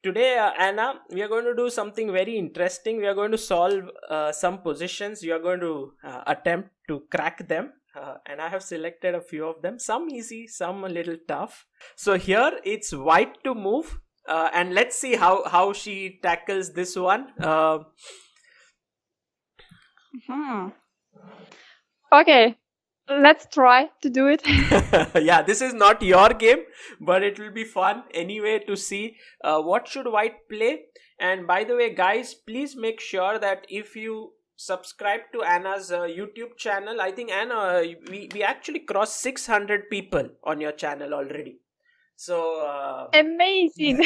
today, Anna, we are going to do something very interesting. We are going to solve some positions. You are going to attempt to crack them. And I have selected a few of them. Some easy, some a little tough. So here it's white to move. And let's see how she tackles this one. Okay, let's try to do it. Yeah, this is not your game, but it will be fun anyway to see what should white play. And by the way, guys, please make sure that if you subscribe to Anna's YouTube channel, I think Anna, we actually crossed 600 people on your channel already. So amazing.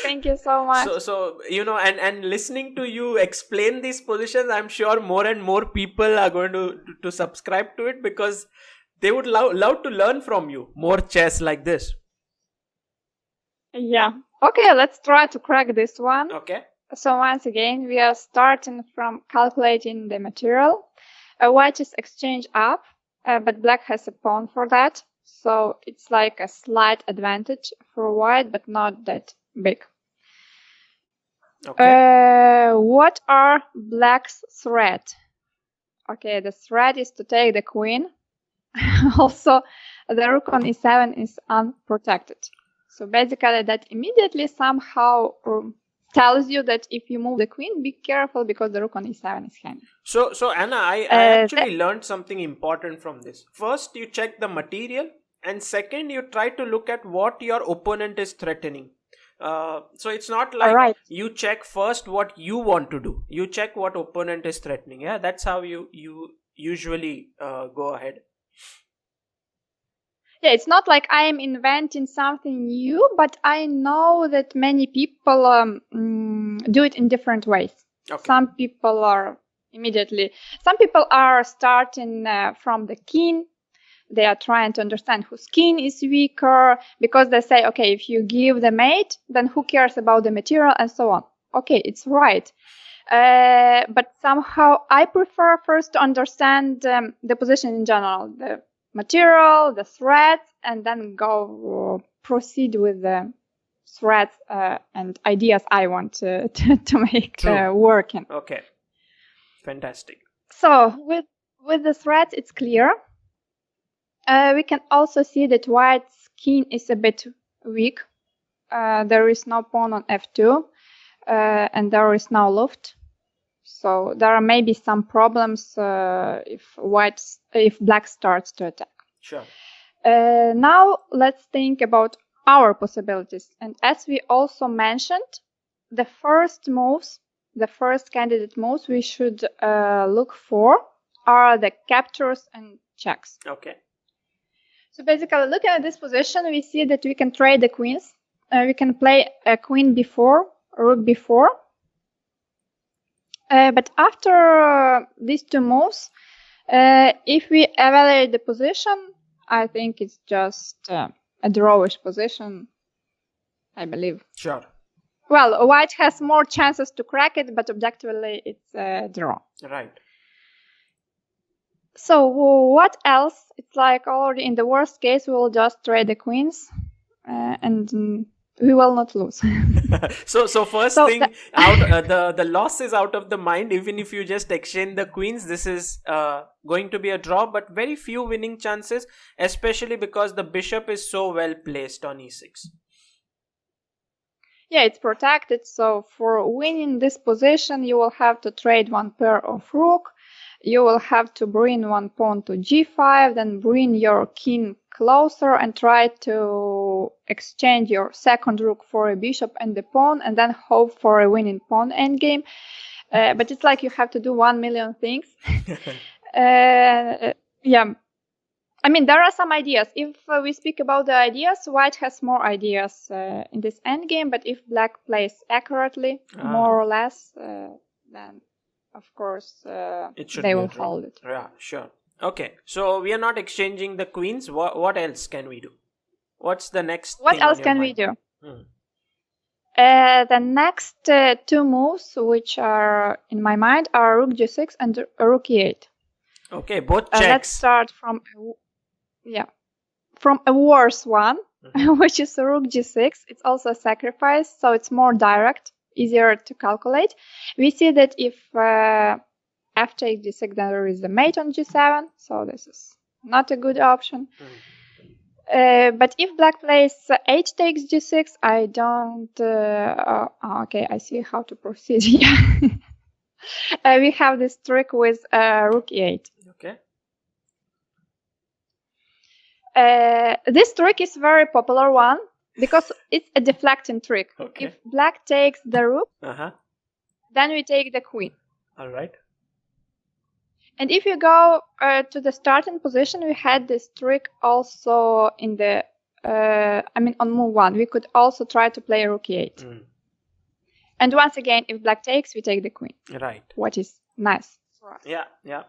Thank you so much. So and listening to you explain these positions, I'm sure more and more people are going to subscribe to it, because they would love to learn from you more chess like this. Yeah. Okay, let's try to crack this one. Okay. So once again, we are starting from calculating the material. White is exchange up, but black has a pawn for that. So it's like a slight advantage for white, but not that big. Okay. What are black's threat? Okay, the threat is to take the queen. Also, the rook on e7 is unprotected. So basically that immediately somehow tells you that if you move the queen, be careful because the rook on e7 is hanging. So Anna, I actually learned something important from this. First, you check the material, and second, you try to look at what your opponent is threatening. So it's not like you check first what you want to do. You check what opponent is threatening. Yeah, that's how you usually go ahead. Yeah, it's not like I am inventing something new, but I know that many people do it in different ways. Okay. Some people are starting from the king. They are trying to understand whose king is weaker, because they say, okay, if you give the mate, then who cares about the material and so on. Okay, it's right. But somehow I prefer first to understand the position in general, the material, the threats, and then proceed with the threats and ideas I want to make working. Okay, fantastic. So with the threats, it's clear. We can also see that white's king is a bit weak. There is no pawn on f2, and there is no luft. So there are maybe some problems if black starts to attack. Sure. Now let's think about our possibilities. And as we also mentioned, the first candidate moves we should look for are the captures and checks. Okay. So basically, looking at this position, we see that we can trade the queens. We can play a queen before, rook before. But after these two moves, if we evaluate the position, I think it's just a drawish position, I believe. Sure. Well, white has more chances to crack it, but objectively it's a draw. Right. So what else? It's like already in the worst case, we will just trade the queens and we will not lose. So first thing, the loss is out of the mind. Even if you just exchange the queens, this is going to be a draw, but very few winning chances, especially because the bishop is so well placed on e6. Yeah, it's protected. So for winning this position, you will have to trade one pair of rook. You will have to bring one pawn to g5, then bring your king closer and try to exchange your second rook for a bishop and the pawn, and then hope for a winning pawn endgame. But it's like you have to do 1 million things. Yeah. I mean, there are some ideas. If we speak about the ideas, white has more ideas in this endgame, but if black plays accurately, more or less, then of course they will hold it. Yeah, sure. Okay, so we are not exchanging the queens. What else can we do? What's the next What thing else on your can mind? we do? The next two moves, which are in my mind, are rook g6 and rook e8. Okay, both checks. Let's start from a worse one. which is rook g6. It's also a sacrifice, so it's more direct, easier to calculate. We see that if f takes g6, then there is a mate on g7, so this is not a good option. But if black plays h takes g6, I don't... okay, I see how to proceed here. We have this trick with rook e8. Okay. This trick is a very popular one because it's a deflecting trick. Okay. If black takes the rook, then we take the queen. All right. And if you go to the starting position, we had this trick also in the, on move 1. We could also try to play rook e8. And once again, if black takes, we take the queen. Right. What is nice for us. Yeah, yeah.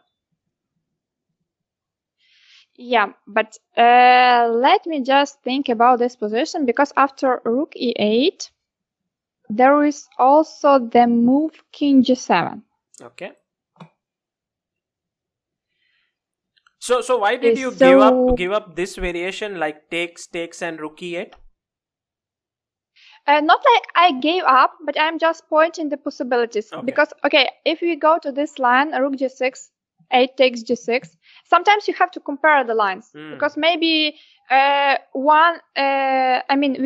Yeah, but let me just think about this position, because after rook e8, there is also the move king g7. Okay. So why did you give up this variation, like takes and rook e8? Not like I gave up, but I'm just pointing the possibilities. Okay. Because, okay, if we go to this line, rook g6, 8 takes g6, sometimes you have to compare the lines. Because maybe we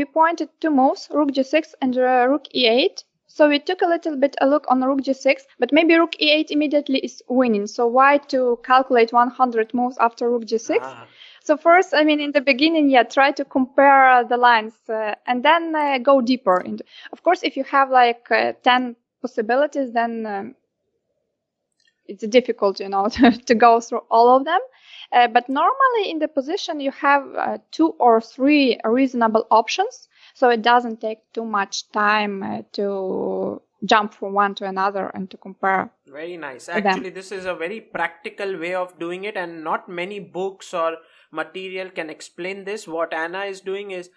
pointed two moves, rook g6 and rook e8. So we took a little bit a look on rook g6, but maybe rook e8 immediately is winning. So why to calculate 100 moves after rook g6? So first, in the beginning, try to compare the lines and then go deeper. Of course, if you have like 10 possibilities, then it's difficult, to go through all of them. But normally in the position, you have 2 or 3 reasonable options. So it doesn't take too much time to jump from one to another and to compare. Very nice. Actually, this is a very practical way of doing it, and not many books or material can explain this. What Anna is doing is,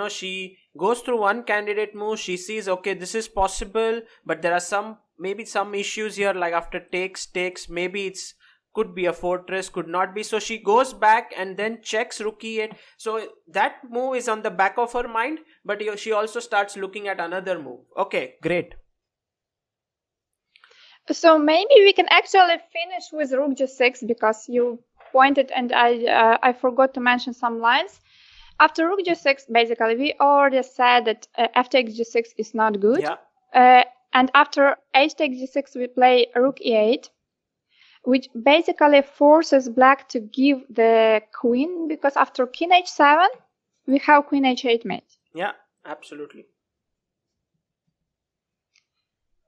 she goes through one candidate move, she sees, okay, this is possible, but there are maybe some issues here, like after takes, maybe it's could be a fortress, could not be. So she goes back and then checks rook e8. So that move is on the back of her mind, but she also starts looking at another move. Okay, great. So maybe we can actually finish with rook g6, because you pointed and I forgot to mention some lines. After rook g6, basically, we already said that f takes g6 is not good. Yeah. And after h takes g6, we play rook e8, which basically forces black to give the queen, because after king h7, we have queen h8 mate. Yeah, absolutely.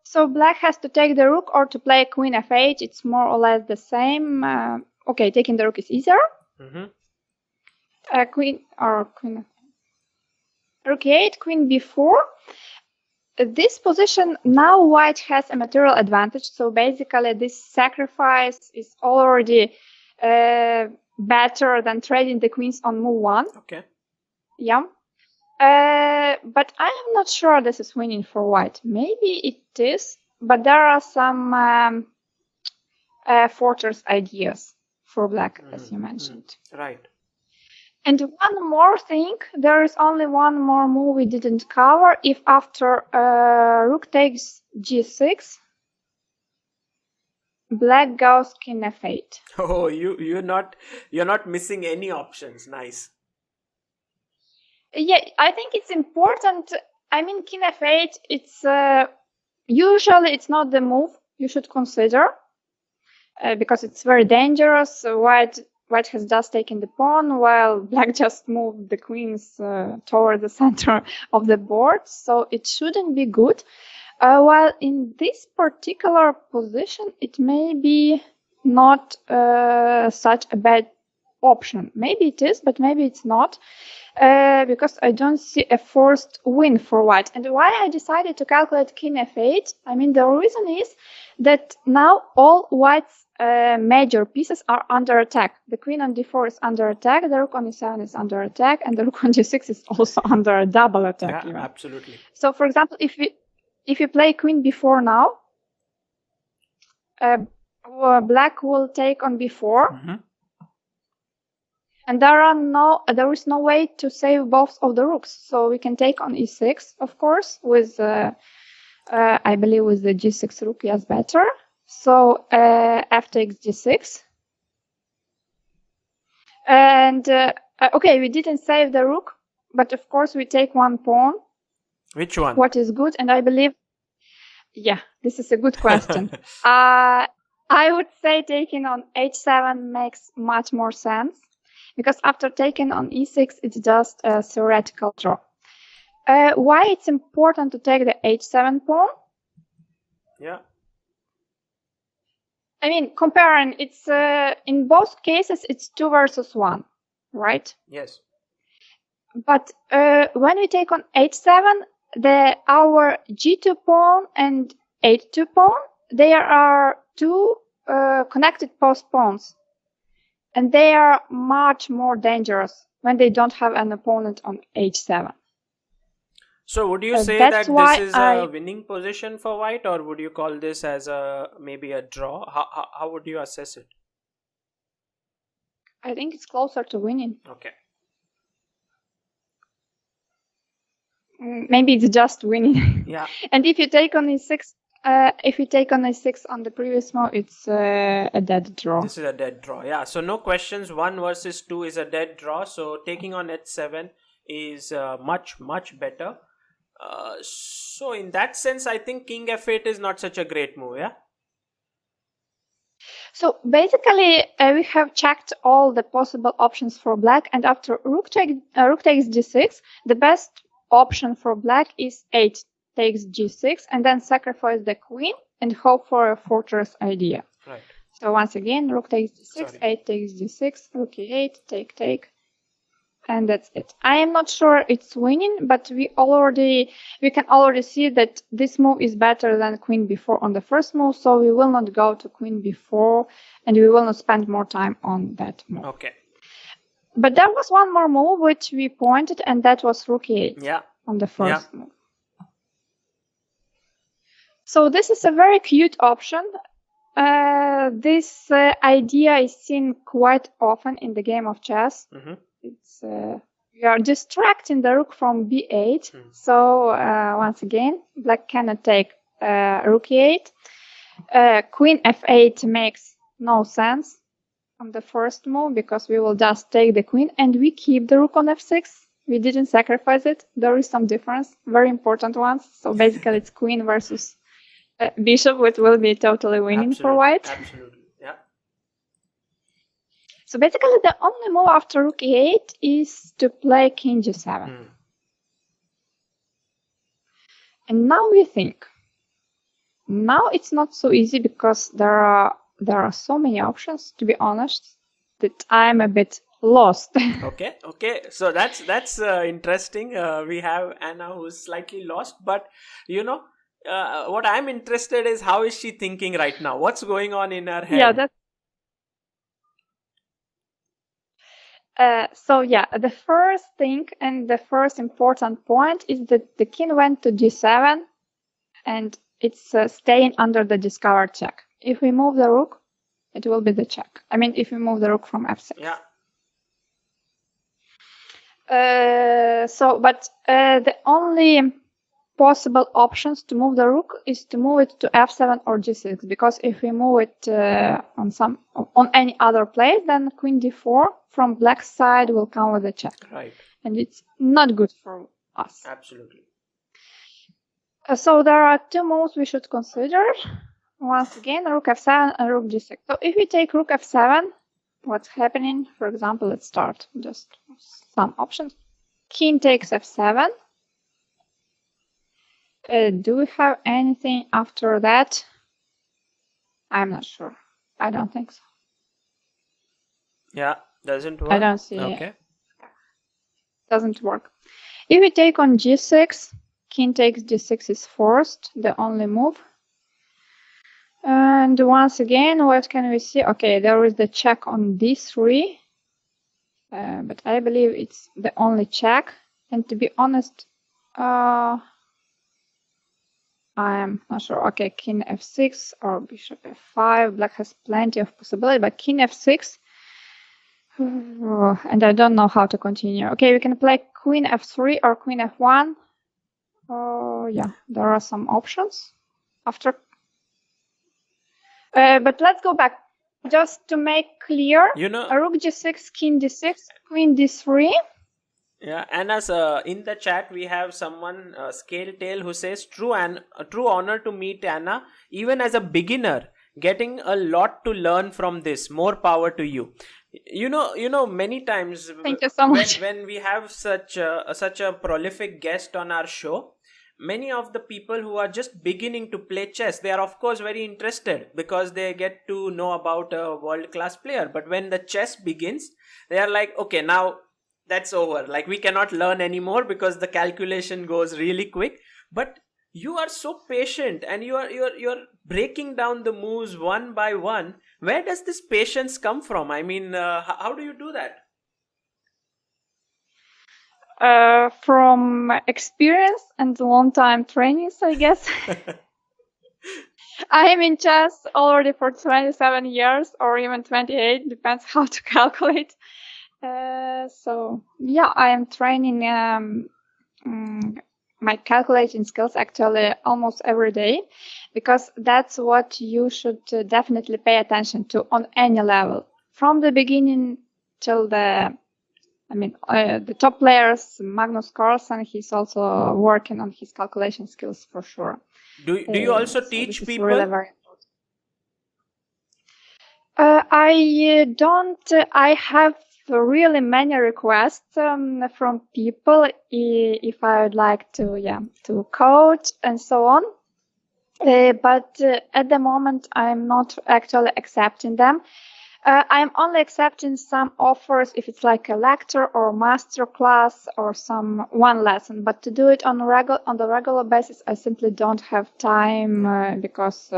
So black has to take the rook or to play queen f8. It's more or less the same. Okay, taking the rook is easier. Queen f8. Rook e8, queen b4. This position, now white has a material advantage. So basically this sacrifice is already better than trading the queens on move 1. Okay. Yeah. But I am not sure this is winning for white. Maybe it is, but there are some fortress ideas for black, as you mentioned. Right. And one more thing, there is only one more move we didn't cover. If after rook takes g6, black goes king f8. Oh, you're not missing any options. Nice. Yeah, I think it's important. King f8, it's usually it's not the move you should consider because it's very dangerous. White has just taken the pawn, while black just moved the queens toward the center of the board, so it shouldn't be good. While in this particular position, it may be not such a bad option. Maybe it is, but maybe it's not, because I don't see a forced win for white. And why I decided to calculate king f8, the reason is that now all white's major pieces are under attack. The queen on d4 is under attack, the rook on e7 is under attack, and the rook on g6 is also under a double attack. Yeah, absolutely. So, for example, if you play queen b4 now, black will take on b4. And there is no way to save both of the rooks. So we can take on e6, of course, with I believe with the g6 rook, yes, better. So f takes g6. And okay, we didn't save the rook, but of course we take one pawn. Which one? What is good, and I believe, yeah, this is a good question. I would say taking on h7 makes much more sense, because after taking on e6, it's just a theoretical draw. Why it's important to take the h7 pawn? Yeah. I mean, comparing, it's in both cases, it's 2 versus 1, right? Yes. But when we take on h7, our g2 pawn and h2 pawn, there are two connected post pawns, and they are much more dangerous when they don't have an opponent on h7. So would you say that this is a winning position for white, or would you call this as maybe a draw? How would you assess it? I think it's closer to winning. Okay. Maybe it's just winning. Yeah. And if you take on e6, on the previous move, it's a dead draw. This is a dead draw. Yeah. So no questions. 1 versus 2 is a dead draw. So taking on h7 is much better. So in that sense, I think king f8 is not such a great move. Yeah. So basically, we have checked all the possible options for black, and after rook takes g6, the best option for black is 8 takes g6, and then sacrifice the queen and hope for a fortress idea. Right. So once again, rook takes g6, Sorry. 8 takes g6, rook e8, take, and that's it. I am not sure it's winning, but we can already see that this move is better than queen b4 on the first move, so we will not go to queen b4, and we will not spend more time on that move. Okay. But there was one more move which we pointed, and that was rook e8 on the first move. So this is a very cute option. This idea is seen quite often in the game of chess. Mm-hmm. It's we are distracting the rook from b8. So once again, black cannot take rook e8. Queen f8 makes no sense on the first move, because we will just take the queen and we keep the rook on f6. We didn't sacrifice it. There is some difference, very important ones. So basically it's queen versus bishop, which will be totally winning for white. Absolutely, yeah. So basically the only move after rook e8 is to play king g7. And now we think. Now it's not so easy, because there are so many options, to be honest, that I'm a bit lost. Okay. So that's interesting. We have Anna who's slightly lost, but what I'm interested is, how is she thinking right now? What's going on in her head? Yeah, the first thing and the first important point is that the king went to g7, and it's staying under the discovered check. If we move the rook, it will be the check. I mean, if we move the rook from f6. Yeah. But the only possible options to move the rook is to move it to f7 or g6, because if we move it on any other place, then queen d4 from black side will come with a check. Right. And it's not good for us. Absolutely. So there are two moves we should consider. Once again, rook f7 and rook g6. So if we take rook f7, what's happening? For example, let's start just some options. King takes f7. Do we have anything after that? I'm not sure. I don't think so. Yeah, doesn't work. I don't see Okay. it. Doesn't work. If we take on g6, king takes g6 is forced, the only move. And once again, what can we see? Okay, there is the check on d3. But I believe it's the only check. And to be honest, I'm not sure. Okay, king f6 or bishop f5. Black has plenty of possibility, but king f6 And I don't know how to continue. Okay, we can play queen f3 or queen f1. Yeah, there are some options after. But let's go back. Just to make clear, rook g6, king d6, queen d3. Yeah, and as in the chat we have someone Scale Tail who says true honor to meet Anna, even as a beginner, getting a lot to learn from this. More power to you. You know, many times Thank you so much. when we have such a prolific guest on our show, many of the people who are just beginning to play chess, they are of course very interested because they get to know about a world class player. But when the chess begins, they are like, okay, now that's over. Like, we cannot learn anymore because the calculation goes really quick. But you are so patient and you're breaking down the moves one by one. Where does this patience come from? I mean, how do you do that? From experience and long time trainings, I guess. I am in chess already for 27 years or even 28, depends how to calculate. So yeah, I am training my calculating skills actually almost every day, because that's what you should definitely pay attention to on any level, from the beginning till the top players. Magnus Carlsen, he's also working on his calculation skills for sure. Do you also teach people? Really very I don't. I have really many requests from people if I would like to coach and so on. But at the moment, I'm not actually accepting them. I'm only accepting some offers if it's like a lecture or master class or some one lesson. But to do it on the regular basis, I simply don't have time because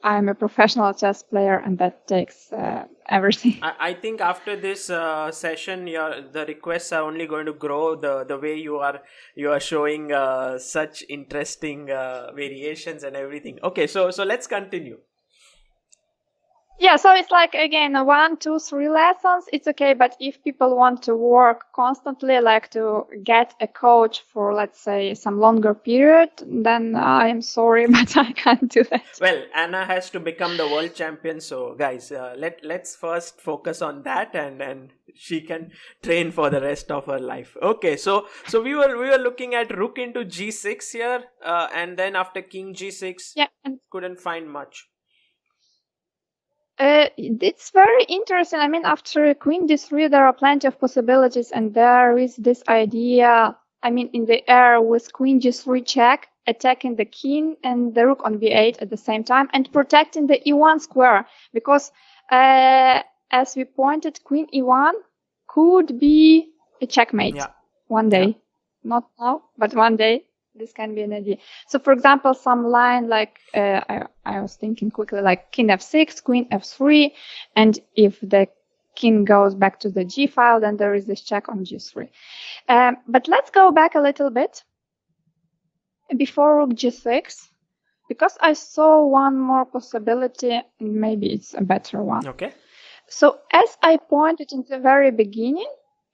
I'm a professional chess player, and that takes everything. I think after this session, the requests are only going to grow. The way you are showing such interesting variations and everything. Okay, so let's continue. Yeah, so it's like, again, 1, 2, 3 lessons, it's okay. But if people want to work constantly, like to get a coach for, let's say, some longer period, then I am sorry, but I can't do that. Well, Anna has to become the world champion. So guys, let's first focus on that, and she can train for the rest of her life. Okay, so we were looking at rook into g6 here, and then after king g6, couldn't find much. It's very interesting. I mean, after queen d3, there are plenty of possibilities, and there is this idea, I mean, in the air with queen g3 check, attacking the king and the rook on b8 at the same time, and protecting the e1 square, because as we pointed, queen e1 could be a checkmate one day. Not now, but one day. This can be an idea. So, for example, some line like, I was thinking quickly, like king f6, queen f3, and if the king goes back to the g file, then there is this check on g3. But let's go back a little bit before rook g6, because I saw one more possibility, and maybe it's a better one. Okay. So, as I pointed in the very beginning,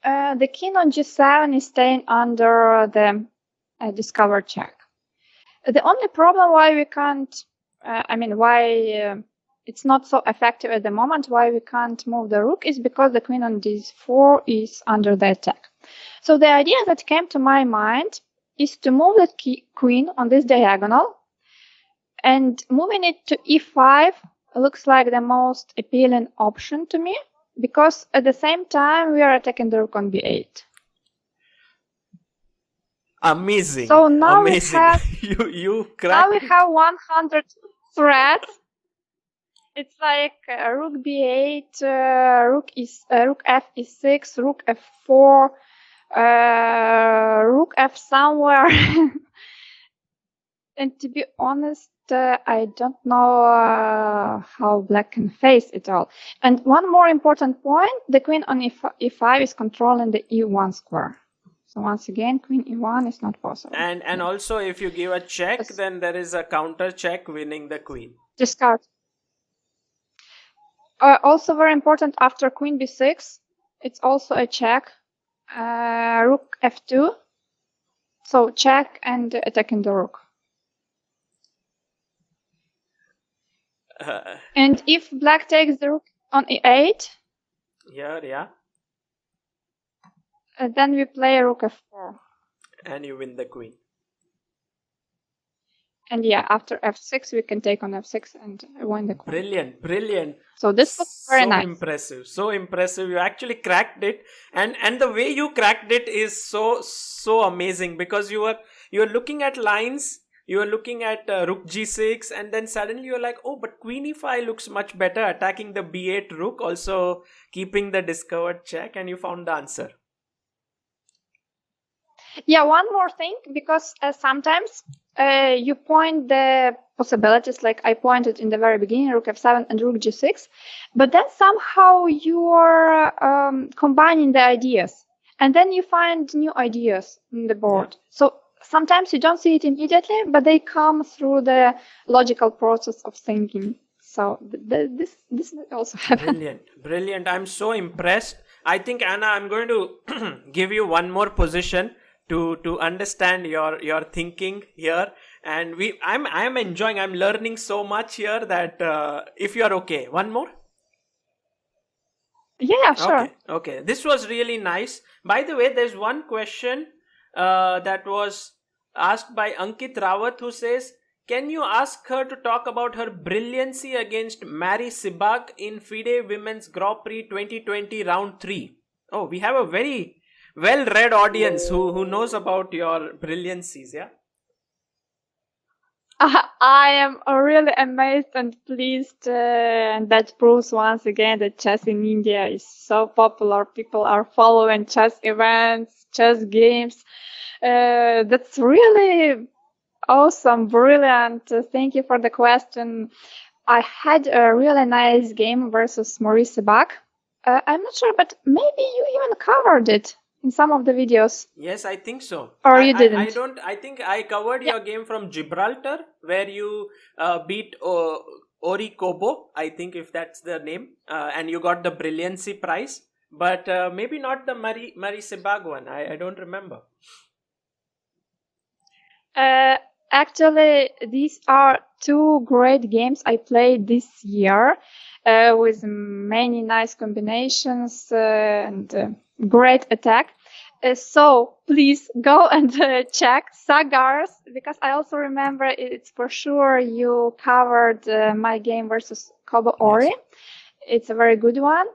the king on g7 is staying under the discover check. The only problem why we can't, why it's not so effective at the moment, why we can't move the rook, is because the queen on d4 is under the attack. So the idea that came to my mind is to move the queen on this diagonal, and moving it to e5 looks like the most appealing option to me, because at the same time we are attacking the rook on b8. Amazing. So now Amazing. we have you cracked. Now we have 100 threads. It's like rook b8, rook f e6, rook f4, rook f somewhere. And to be honest, I don't know how black can face it all. And one more important point: the queen on e5 is controlling the e1 square. So once again, queen e1 is not possible. And also, if you give a check, then there is a counter check winning the queen. Discard. Also very important, after queen b6, It's also a check. Rook f2. So check and attacking the rook. And if black takes the rook on e8, yeah. Then we play rook f4. And you win the queen. And yeah, after f6, we can take on f6 and win the queen. Brilliant. So this was very nice. So impressive. You actually cracked it, and the way you cracked it is so amazing, because you are looking at lines. You are looking at rook g6, and then suddenly you're like, oh, but queen e5 looks much better, attacking the b8 rook, also keeping the discovered check, and you found the answer. Yeah, one more thing, because sometimes you point the possibilities, like I pointed in the very beginning, rook f7 and rook g6, but then somehow you're combining the ideas, and then you find new ideas in the board. Yeah. So sometimes you don't see it immediately, but they come through the logical process of thinking. So this might also happen. Brilliant. I'm so impressed. I think, Anna, I'm going to give you one more position to understand your thinking here, and I'm enjoying. I'm learning so much here that if you are okay, one more. Yeah, sure. Okay. This was really nice. By the way, there's one question that was asked by Ankit Rawat, who says, can you ask her to talk about her brilliancy against Mary Sibak in FIDE Women's Grand Prix 2020 round 3? Oh, we have a very well-read audience who knows about your brilliancies, yeah? I am really amazed and pleased, and that proves once again that chess in India is so popular. People are following chess events, chess games. That's really awesome, brilliant. Thank you for the question. I had a really nice game versus Maurice Sebag. I'm not sure, but maybe you even covered it in some of the videos. Yes, I think so. Or you didn't? I think I covered your game from Gibraltar, where you beat Ori Kobo, I think, if that's the name, and you got the brilliancy prize, but maybe not the Marie Sebag one. I don't remember. Actually, these are two great games I played this year, with many nice combinations and great attack. So please go and check Sagars, because I also remember it's for sure you covered my game versus Kobo Ori. Yes. It's a very good one.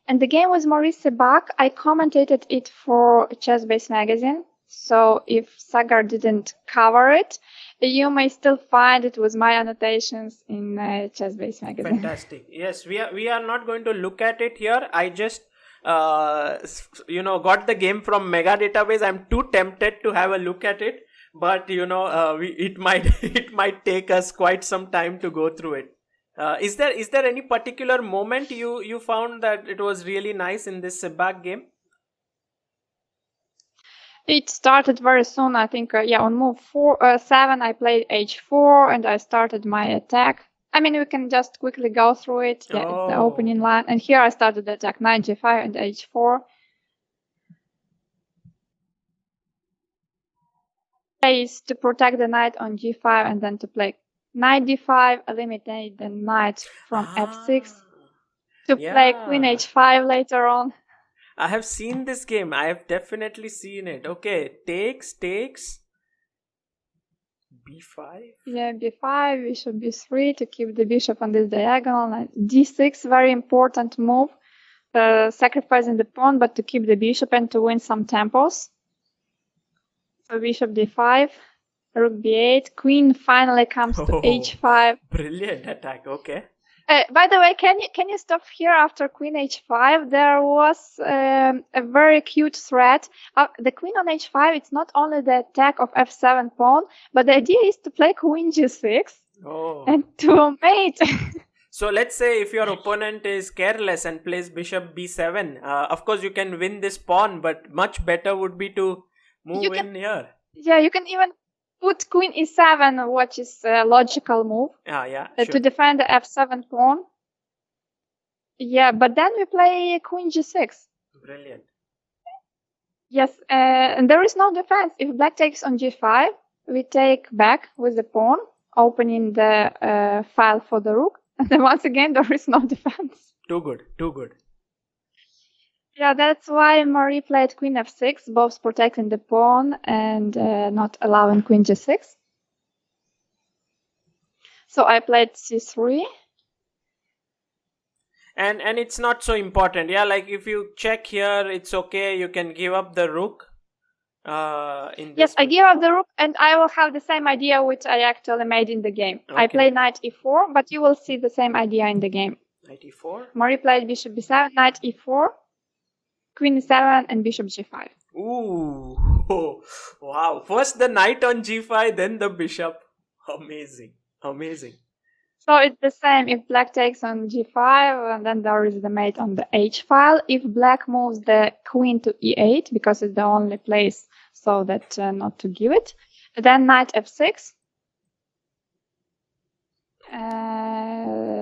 And the game with Maurice Sebag, I commentated it for ChessBase magazine. So if Sagar didn't cover it, you may still find it with my annotations in ChessBase magazine. Fantastic. Yes, we are not going to look at it here. I just got the game from Mega Database. I'm too tempted to have a look at it, but it might take us quite some time to go through it. Is there any particular moment you found that it was really nice in this Sebag game? It started very soon. I think, on move 7, I played h4 and I started my attack. I mean, we can just quickly go through it. Yeah, It's the opening line. And here I started the attack, knight g5 and h4. Is to protect the knight on g5 and then to play knight d5, eliminate the knight from f6, to play queen h5 later on. I have seen this game. I have definitely seen it. Okay, takes. B5? Yeah, b5, bishop b3 to keep the bishop on this diagonal. d6, very important move. Sacrificing the pawn, but to keep the bishop and to win some tempos. So bishop d5, rook b8, queen finally comes to h5. Brilliant attack, okay. By the way, can you stop here after queen h5? There was a very cute threat. The queen on h5, it's not only the attack of f7 pawn, but the idea is to play queen g6 and to mate. So let's say if your opponent is careless and plays bishop b7, of course you can win this pawn, but much better would be to move in here. Yeah, you can even put queen e7, which is a logical move. Sure. To defend the f7 pawn. Yeah, but then we play queen g6. Brilliant. Yes, and there is no defense. If black takes on g5, we take back with the pawn, opening the file for the rook. And then once again, there is no defense. Too good, too good. Yeah, that's why Marie played queen f6, both protecting the pawn and not allowing queen g6. So I played c3. And it's not so important. Yeah, like if you check here, it's okay. You can give up the rook. Yes, I give up the rook, and I will have the same idea which I actually made in the game. Okay. I play knight e4, but you will see the same idea in the game. Knight e4. Marie played bishop b7, knight e4, queen e7, and bishop g5. Ooh, oh, wow. First the knight on g5, then the bishop. Amazing, amazing. So it's the same if black takes on g5, and then there is the mate on the h file. If black moves the queen to e8, because it's the only place so that not to give it, then knight f6.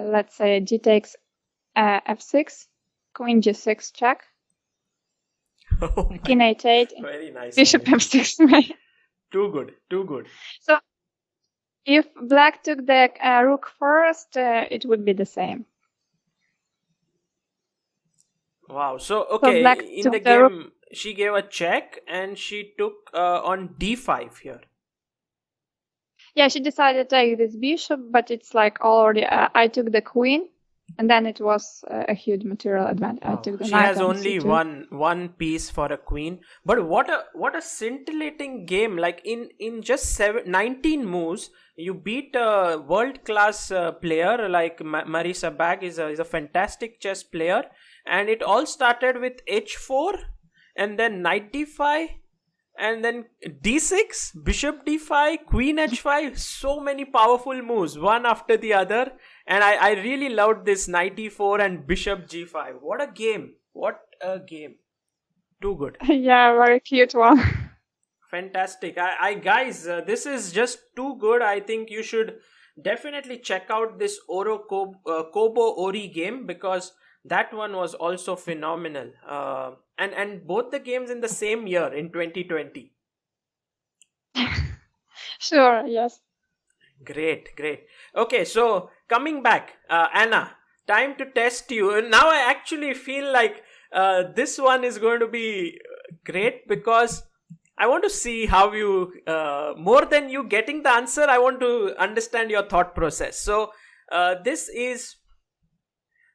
Let's say g takes f6, queen g6 check, king h8, very nice. Bishop f6. Too good, too good. So if black took the rook first, it would be the same. Wow. So okay, so in the game, she gave a check and she took on d5 here. Yeah, she decided to take this bishop, but it's like already I took the queen, and then it was a huge material advantage. Wow. I took the she knight has on only c2. one piece for a queen, but what a scintillating game! Like in just 19 moves, you beat a world class player like Marisa Bag is a fantastic chess player, and it all started with h4, and then knight d5. And then d6, bishop d5, queen h5, so many powerful moves, one after the other. And I really loved this knight e4 and bishop g5. What a game. What a game. Too good. Yeah, very cute one. Fantastic. Guys, this is just too good. I think you should definitely check out this Kobo Ori game, because that one was also phenomenal. And both the games in the same year, in 2020. Sure, yes. Great. Okay, so coming back, Anna, time to test you. Now I actually feel like this one is going to be great, because I want to see how you, more than you getting the answer, I want to understand your thought process. So this is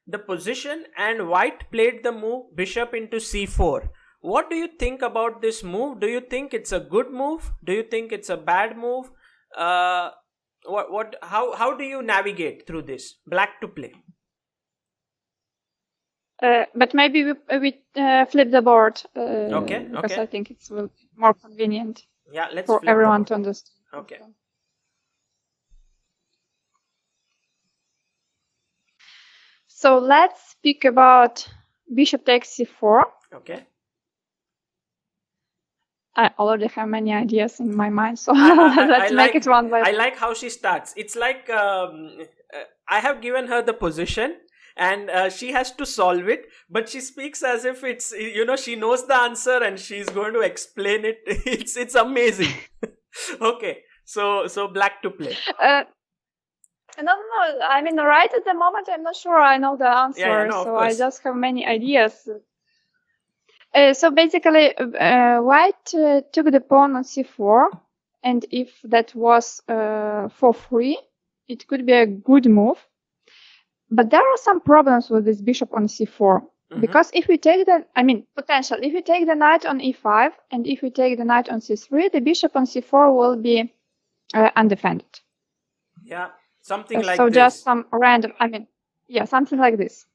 the position, and white played the move bishop into c4. What do you think about this move? Do you think it's a good move? Do you think it's a bad move? How do you navigate through this? Black to play. But maybe we flip the board. Okay. Because I think it's more convenient. Yeah, let's for flip everyone to understand. Okay. So let's speak about bishop takes c4. Okay. I already have many ideas in my mind, so let's make it one by one. I like how she starts. It's like I have given her the position, and she has to solve it, but she speaks as if it's, she knows the answer and she's going to explain it. It's amazing. Okay, so black to play. No. I mean, right at the moment, I'm not sure I know the answer, Yeah, no, so I just have many ideas. So basically, white took the pawn on c4, and if that was for free, it could be a good move. But there are some problems with this bishop on c4. Because if we take if we take the knight on e5, and if we take the knight on c3, the bishop on c4 will be undefended. Yeah, something like this. So just some random, something like this.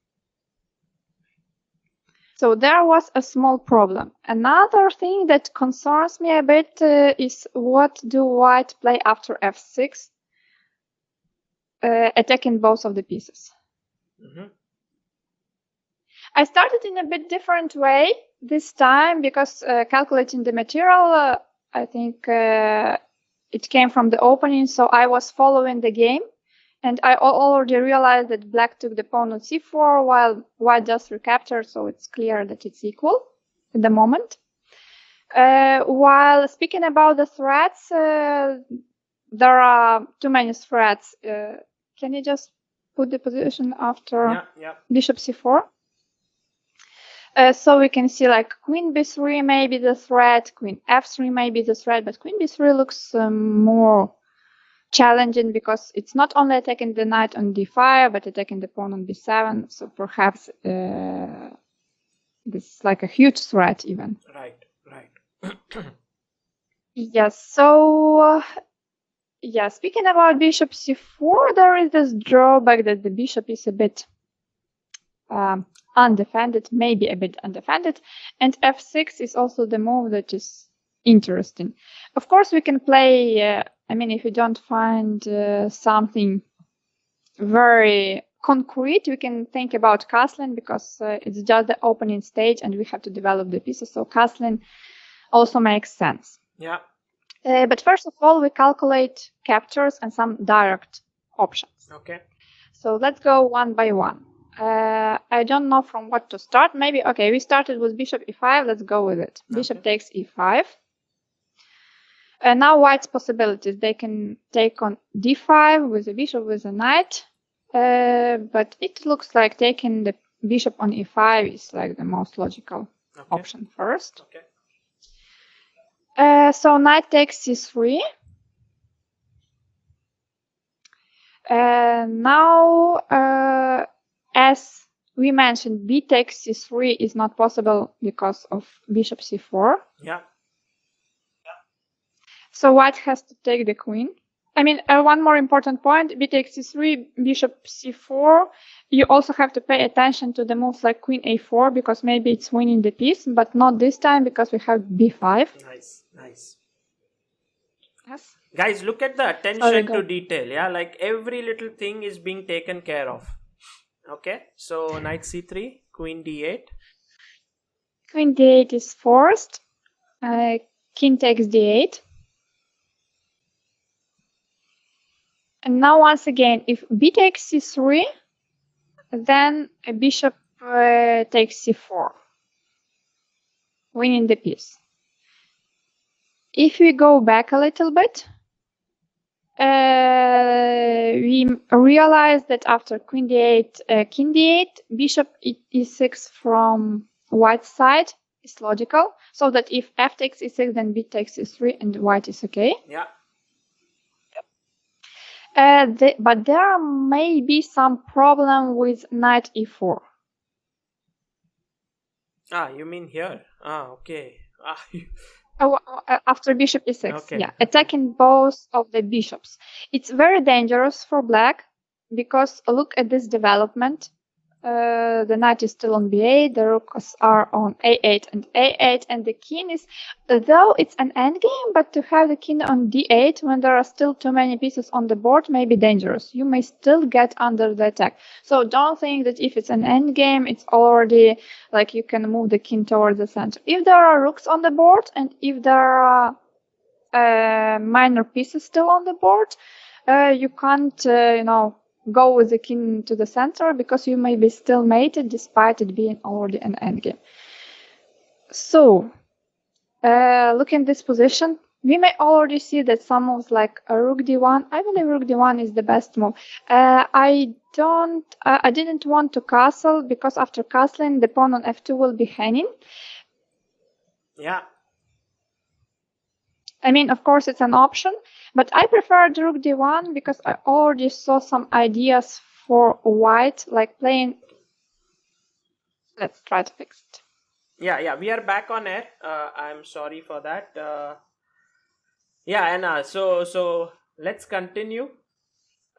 So there was a small problem. Another thing that concerns me a bit is what do white play after f6, attacking both of the pieces. I started in a bit different way this time, because calculating the material, I think it came from the opening, so I was following the game. And I already realized that black took the pawn on c4 while white just recaptured, so it's clear that it's equal at the moment. While speaking about the threats, there are too many threats. Can you just put the position after bishop c4? So we can see like queen b3 may be the threat, queen f3 may be the threat, but queen b3 looks more challenging because it's not only attacking the knight on d5, but attacking the pawn on b7. So perhaps this is like a huge threat even. Right. Yes, so speaking about bishop c4, there is this drawback that the bishop is a bit undefended, maybe a bit undefended, and f6 is also the move that is interesting. Of course, we can play, if you don't find something very concrete, we can think about castling because it's just the opening stage and we have to develop the pieces, so castling also makes sense. Yeah. But first of all, we calculate captures and some direct options. Okay. So let's go one by one. I don't know from what to start. Maybe, okay, we started with bishop e5. Let's go with it. Okay. Bishop takes e5. Now white's possibilities. They can take on d5 with a bishop with a knight. But it looks like taking the bishop on e5 is like the most logical option first. Okay. So knight takes c3. Now, as we mentioned, b takes c3 is not possible because of bishop c4. Yeah. So white has to take the queen. One more important point, b takes c3, bishop c4. You also have to pay attention to the moves like queen a4 because maybe it's winning the piece, but not this time because we have b5. Nice. Yes. Guys, look at the attention to detail. Yeah, like every little thing is being taken care of. Okay, so knight c3, queen d8. Queen d8 is forced. King takes d8. And now once again, if b takes c3, then a bishop takes c4, winning the piece. If we go back a little bit, we realize that after queen d8, king d8, bishop e6 from white's side is logical, so that if f takes e6, then b takes e3, and white is okay. Yeah. But there may be some problem with knight e4. You mean here? Okay. After bishop e6, okay. Yeah, attacking both of the bishops. It's very dangerous for black because look at this development. The knight is still on b8, the rooks are on a8 and a8, and the king is, though it's an endgame, but to have the king on d8 when there are still too many pieces on the board may be dangerous. You may still get under the attack. So don't think that if it's an endgame, it's already like you can move the king towards the center. If there are rooks on the board and if there are minor pieces still on the board, you can't, go with the king to the center because you may be still mated despite it being already an endgame. So, looking at this position, we may already see that some moves like a rook d1, I believe rook d1 is the best move. I didn't want to castle because after castling, the pawn on f2 will be hanging. Yeah. Of course, it's an option, but I prefer rook d1 because I already saw some ideas for white, like playing. Let's try to fix it. Yeah, we are back on air. I'm sorry for that. Anna, so let's continue.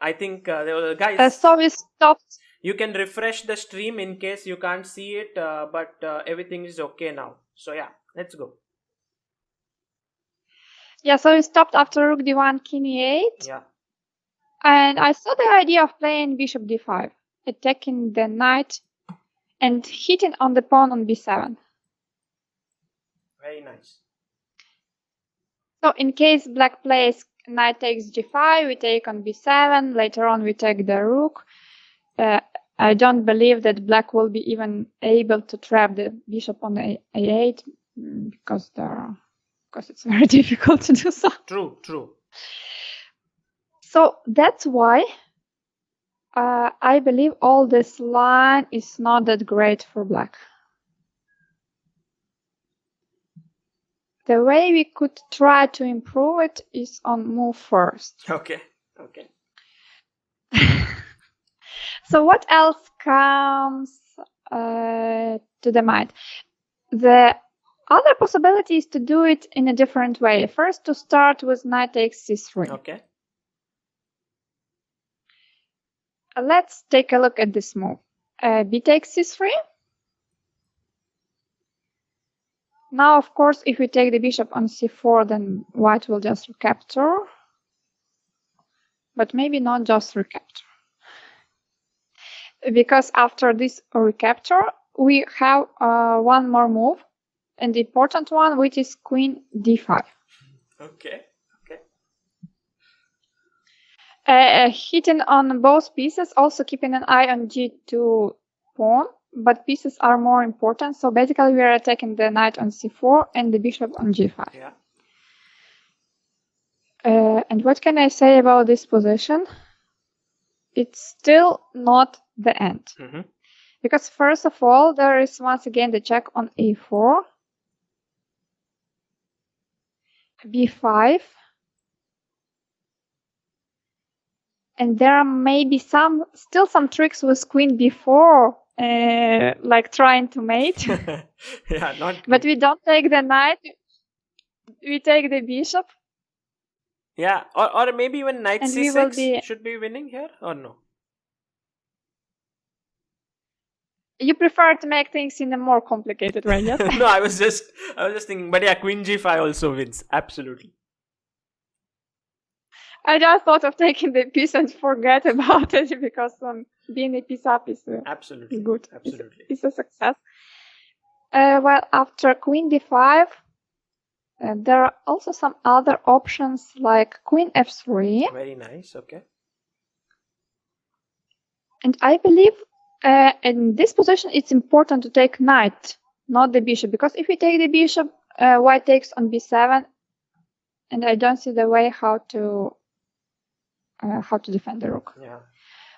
I think there was guys. So we stopped. You can refresh the stream in case you can't see it, but everything is okay now. So yeah, let's go. Yeah, so we stopped after rook d1, king e8. Yeah. And I saw the idea of playing bishop d5, attacking the knight and hitting on the pawn on b7. Very nice. So in case black plays knight takes g5, we take on b7, later on we take the rook. I don't believe that black will be even able to trap the bishop on a8 because it's very difficult to do so. True. So that's why I believe all this line is not that great for black. The way we could try to improve it is on move first. Okay. So what else comes to the mind? The other possibility is to do it in a different way. First, to start with knight takes c3. Okay. Let's take a look at this move. B takes c3. Now, of course, if we take the bishop on c4, then white will just recapture. But maybe not just recapture. Because after this recapture, we have one more move, and the important one, which is queen d5. Okay. Hitting on both pieces, also keeping an eye on g2 pawn, but pieces are more important. So basically, we are attacking the knight on c4 and the bishop on g5. Yeah. And what can I say about this position? It's still not the end. Mm-hmm. Because first of all, there is once again the check on a4, b5, and there are maybe still some tricks with queen b4, like trying to mate. Yeah, not. But we don't take the knight, we take the bishop. Yeah, or maybe even knight and c6 should be winning here, or no? You prefer to make things in a more complicated way, yes? No, I was just thinking, but yeah, queen g5 also wins, absolutely. I just thought of taking the piece and forget about it because being a piece up is absolutely good. Absolutely, it's a success. Well, after queen d5, there are also some other options like queen f3. Very nice. Okay. And I believe in this position it's important to take knight, not the bishop, because if we take the bishop, white takes on b7, and I don't see the way how to defend the rook. Yeah.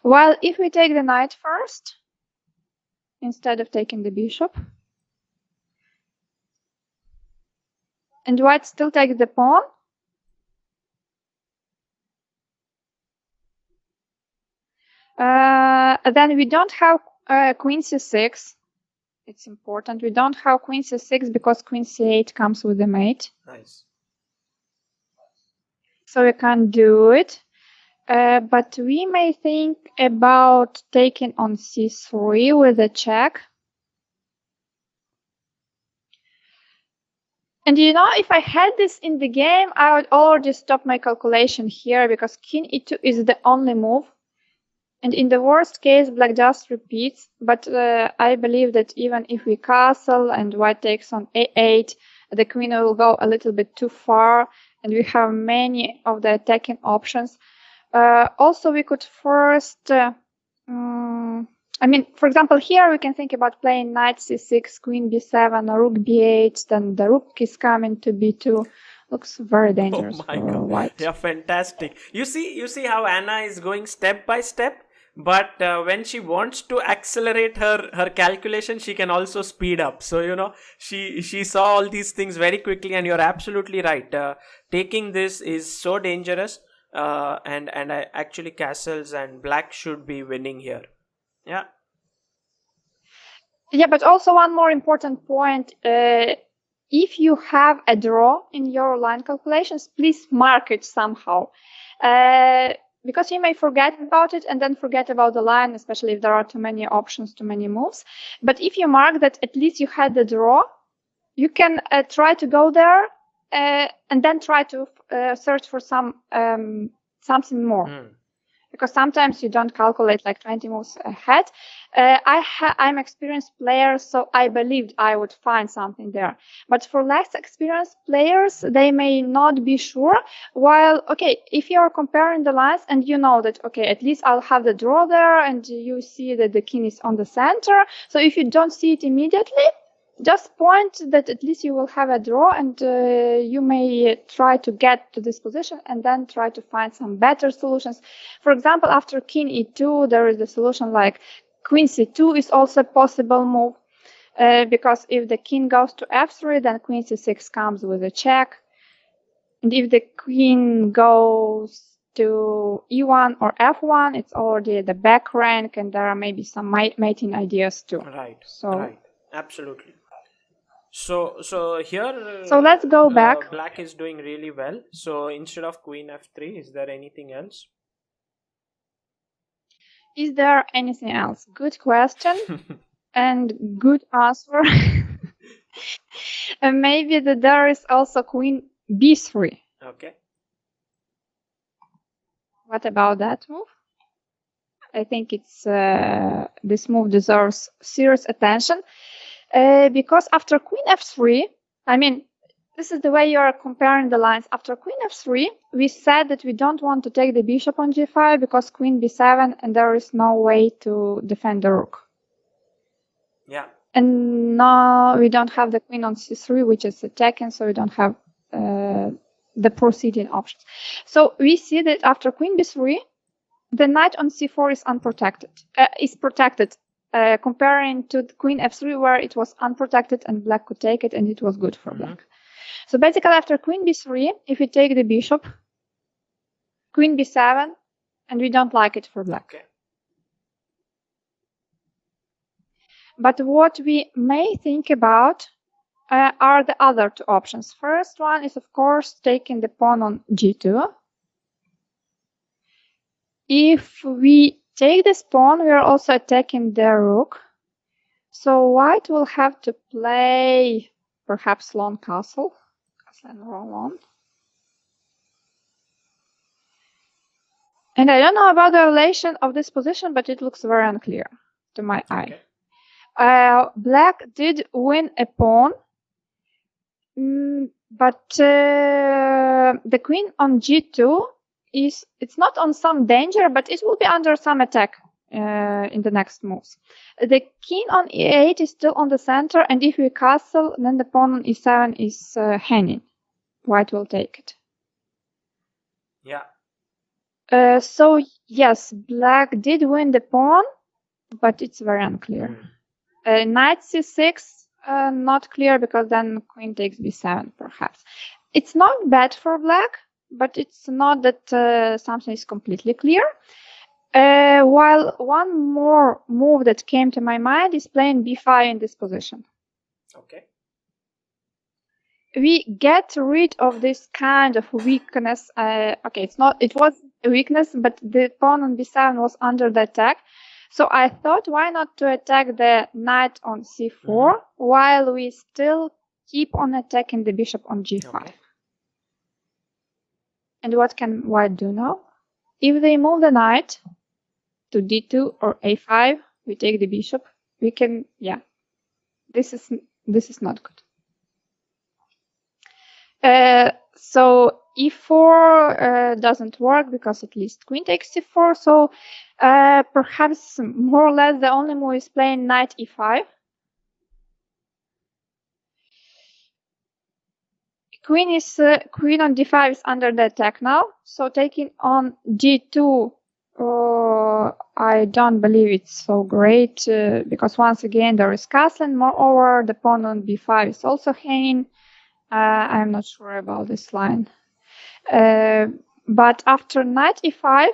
While if we take the knight first, instead of taking the bishop, and white still takes the pawn, then we don't have queen c6. It's important. We don't have queen c6 because queen c8 comes with the mate. Nice. So we can't do it. But we may think about taking on c3 with a check. And if I had this in the game, I would already stop my calculation here because king e2 is the only move. And in the worst case, black just repeats. But I believe that even if we castle and white takes on a8, the queen will go a little bit too far. And we have many of the attacking options. Also, we could first... for example, here we can think about playing knight c6, queen b7, rook b8, then the rook is coming to b2. Looks very dangerous for white. Yeah, fantastic. You see how Anna is going step by step, but when she wants to accelerate her calculation, she can also speed up. So, she saw all these things very quickly, and you're absolutely right. Taking this is so dangerous, and actually castles and black should be winning here. Yeah. Yeah, but also one more important point. If you have a draw in your line calculations, please mark it somehow. Because you may forget about it and then forget about the line, especially if there are too many options, too many moves. But if you mark that at least you had the draw, you can try to go there and then try to search for something more. because sometimes you don't calculate like 20 moves ahead. I'm experienced player, so I believed I would find something there. But for less experienced players, they may not be sure. While, okay, if you're comparing the lines and you know that, okay, at least I'll have the draw there, and you see that the king is on the center. So if you don't see it immediately, just point that at least you will have a draw, and you may try to get to this position and then try to find some better solutions. For example, after king e2, there is a solution like queen c2 is also a possible move, because if the king goes to f3, then queen c6 comes with a check. And if the queen goes to e1 or f1, it's already at the back rank, and there are maybe some mating ideas too. Right. So, right. Absolutely. So here. So let's go back. Black is doing really well. So instead of queen f3, is there anything else? Is there anything else? Good question and good answer. And maybe that there is also queen b3. Okay. What about that move? I think it's this move deserves serious attention, because after queen f3, I mean, this is the way you are comparing the lines. After queen f3, we said that we don't want to take the bishop on g5 because queen b7, and there is no way to defend the rook. Yeah. And now we don't have the queen on c3, which is attacking, so we don't have the proceeding options. So we see that after queen b3, the knight on c4 is unprotected. Is protected, comparing to the queen f3, where it was unprotected and black could take it, and it was good for black. So basically, after queen b3, if we take the bishop, queen b7, and we don't like it for black. Okay. But what we may think about are the other two options. First one is, of course, taking the pawn on g2. If we take this pawn, we are also attacking the rook. So white will have to play perhaps long castle. Castle and roll on. And I don't know about the relation of this position, but it looks very unclear to my eye. Black did win a pawn, but the queen on g2 it's not on some danger, but it will be under some attack in the next moves. The king on e8 is still on the center, and if we castle, then the pawn on e7 is hanging. White will take it. Yeah. So yes, black did win the pawn, but it's very unclear. Knight c6, not clear, because then queen takes b7 perhaps. It's not bad for black, but it's not that something is completely clear. While one more move that came to my mind is playing b5 in this position. Okay. We get rid of this kind of weakness. Okay, it was a weakness, but the pawn on b7 was under the attack. So I thought, why not to attack the knight on c4 while we still keep on attacking the bishop on g5. Okay. And what can white do now? If they move the knight to d2 or a5, we take the bishop. We can, yeah, this is not good. So e4 doesn't work because at least queen takes c4. So perhaps more or less the only move is playing knight e5. Queen on d5 is under the attack now. So taking on g2, I don't believe it's so great because once again there is castling. Moreover, the pawn on b5 is also hanging. I'm not sure about this line. But after knight e5,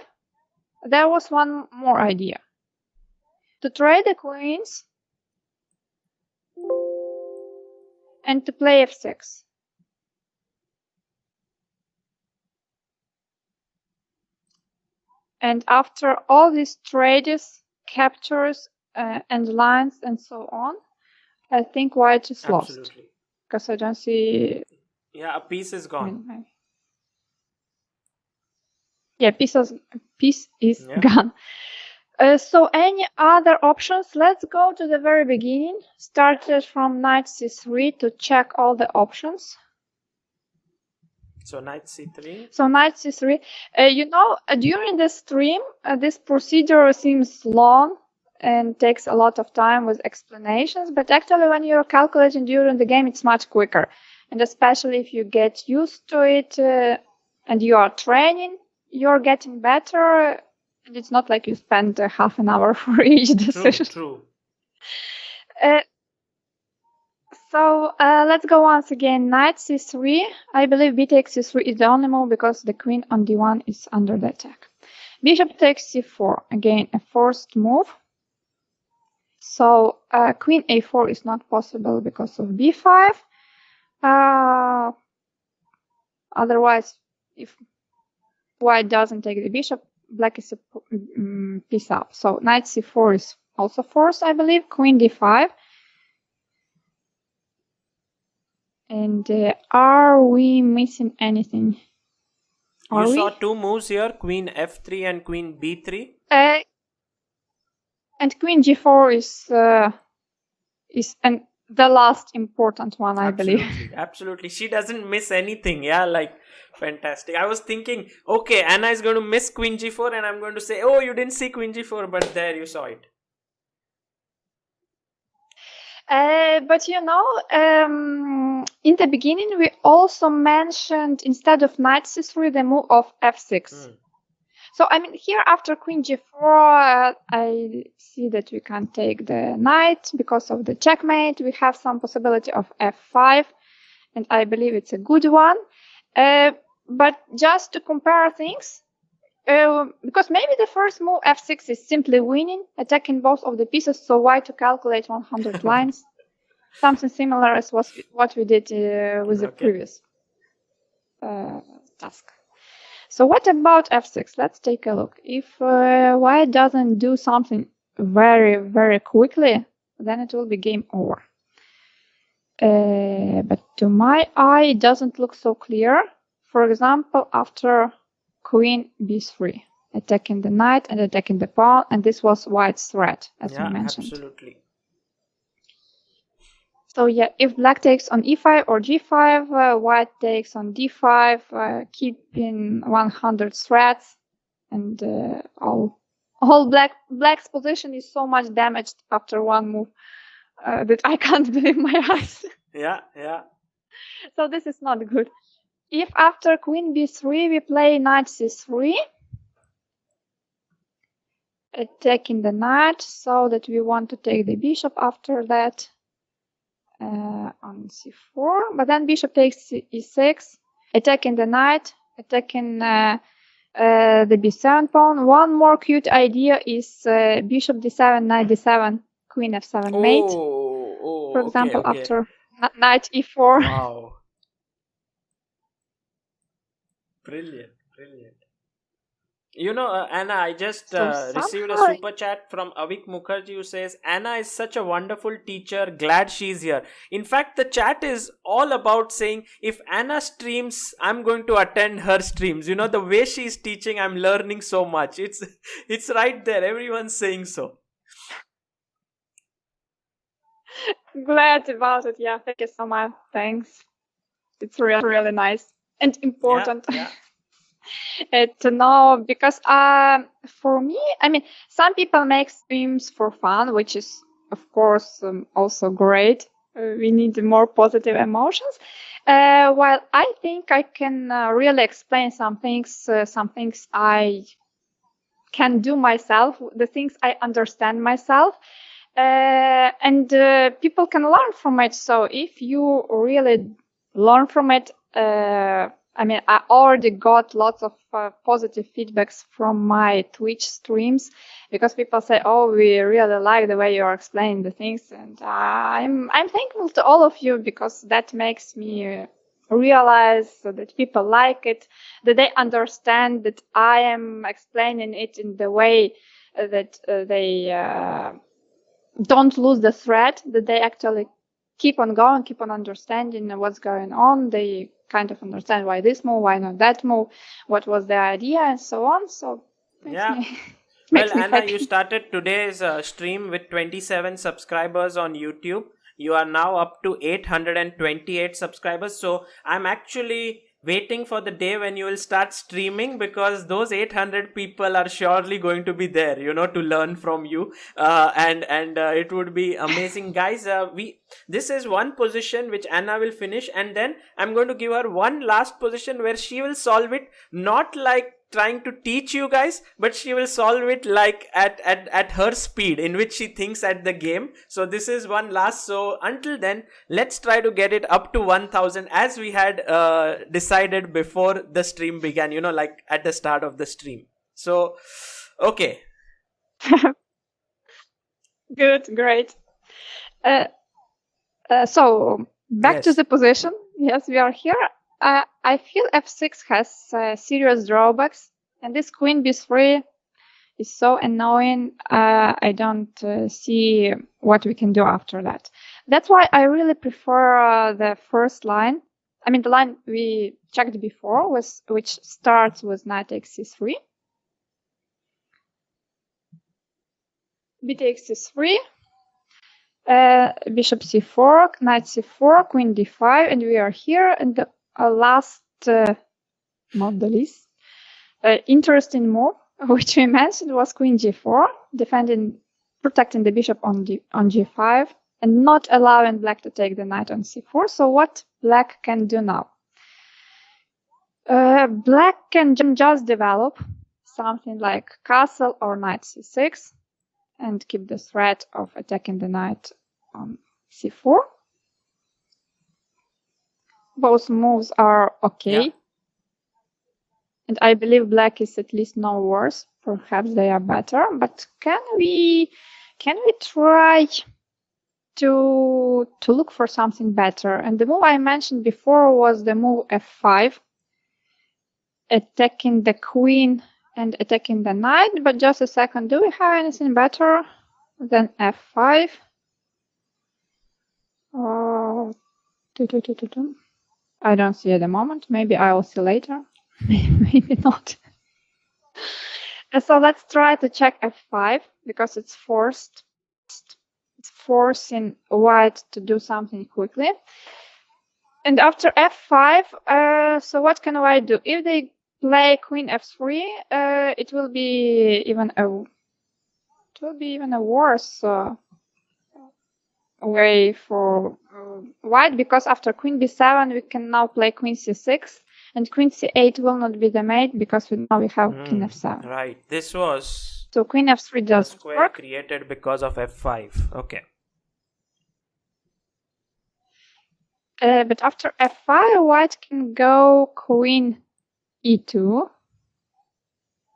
there was one more idea. To trade the queens and to play f6. And after all these trades, captures, and lines and so on, I think white is lost. Because I don't see... Yeah, a piece is gone. Yeah, piece is Yeah. gone. So any other options? Let's go to the very beginning. Started from knight c3 to check all the options. So knight c3. So knight c3. During the stream, this procedure seems long and takes a lot of time with explanations. But actually, when you're calculating during the game, it's much quicker. And especially if you get used to it and you are training, you're getting better. And it's not like you spend half an hour for each decision. True. So let's go once again. Knight c3. I believe b takes c3 is the only move because the queen on d1 is under the attack. Bishop takes c4. Again, a forced move. So queen a4 is not possible because of b5. Otherwise, if white doesn't take the bishop, black is a piece up. So knight c4 is also forced, I believe. Queen d5. And are we missing anything? You saw two moves here, queen f3 and queen b3. And queen g4 is the last important one, I believe. Absolutely. She doesn't miss anything. Yeah, like fantastic. I was thinking, okay, Anna is going to miss queen g4 and I'm going to say, oh, you didn't see queen g4, but there you saw it. But in the beginning, we also mentioned, instead of knight c3, the move of f6. So, here after queen g4, I see that we can take the knight because of the checkmate. We have some possibility of f5, and I believe it's a good one. But just to compare things, because maybe the first move, f6, is simply winning, attacking both of the pieces, so why to calculate 100 lines? Something similar as what we did with the previous task. So what about f6? Let's take a look. If white doesn't do something very, very quickly, then it will be game over. But to my eye, it doesn't look so clear. For example, after queen b3, attacking the knight and attacking the pawn, and this was white's threat, as we mentioned. Absolutely. So yeah, if black takes on e5 or g5, white takes on d5, keeping 100 threats, and all black's position is so much damaged after one move that I can't believe my eyes. Yeah. So this is not good. If after queen b3 we play knight c3, attacking the knight, so that we want to take the bishop after that on c4, but then bishop takes e6, attacking the knight, attacking the b7 pawn. One more cute idea is bishop d7, knight d7, queen f7 mate. For example, after knight e4. Wow. Brilliant. Anna, I just received a super chat from Avik Mukherjee who says, Anna is such a wonderful teacher. Glad she's here. In fact, the chat is all about saying, if Anna streams, I'm going to attend her streams. The way she's teaching, I'm learning so much. It's right there. Everyone's saying so. Glad about it. Yeah, thank you so much. Thanks. It's really, really nice and important. Yeah. To know, because for me, some people make streams for fun, which is of course also great. We need more positive emotions, while I think I can really explain some things I can do myself, the things I understand myself, and people can learn from it. So if you really learn from it, I already got lots of positive feedbacks from my Twitch streams, because people say, "Oh, we really like the way you are explaining the things," and I'm thankful to all of you, because that makes me realize that people like it, that they understand that I am explaining it in the way that they don't lose the thread, that they actually keep on going, keep on understanding what's going on. They kind of understand why this move, why not that move, what was the idea, and so on. So Yeah. makes Well, me Anna, happy. you started today's stream with 27 subscribers on YouTube. You are now up to 828 subscribers. So I'm actually waiting for the day when you will start streaming, because those 800 people are surely going to be there, to learn from you. And it would be amazing, guys. This is one position which Anna will finish, and then I'm going to give her one last position where she will solve it, not like trying to teach you guys, but she will solve it like at her speed in which she thinks at the game. So this is one last. So until then, let's try to get it up to 1000 as we had decided before the stream began, like at the start of the stream. So okay. Good, great. So back to Yes. the position. Yes, we are here. I feel f6 has serious drawbacks, and this queen b3 is so annoying. I don't see what we can do after that. That's why I really prefer the first line. I mean, the line we checked before, which starts with knight takes c3, b takes c3, bishop c4, knight c4, queen d5, and we are here. And the last, not the least, interesting move which we mentioned was queen g4, protecting the bishop on g5, and not allowing black to take the knight on c4. So what black can do now? Black can just develop something like castle or knight c6 and keep the threat of attacking the knight on c4. Both moves are okay. Yeah. And I believe black is at least no worse. Perhaps they are better. But can we try to look for something better? And the move I mentioned before was the move f5, attacking the queen and attacking the knight. But just a second, do we have anything better than f5? I don't see at the moment. Maybe I will see later. Maybe not. So let's try to check f5 because it's forced. It's forcing white to do something quickly. And after f5, so what can white do? If they play queen f3, it will be even a worse way for white, because after queen b7 we can now play queen c6, and queen c8 will not be the mate because now we have king f7. Right. This was so queen f3 doesn't square work. Created because of f5. Okay. But after f5, white can go queen e2,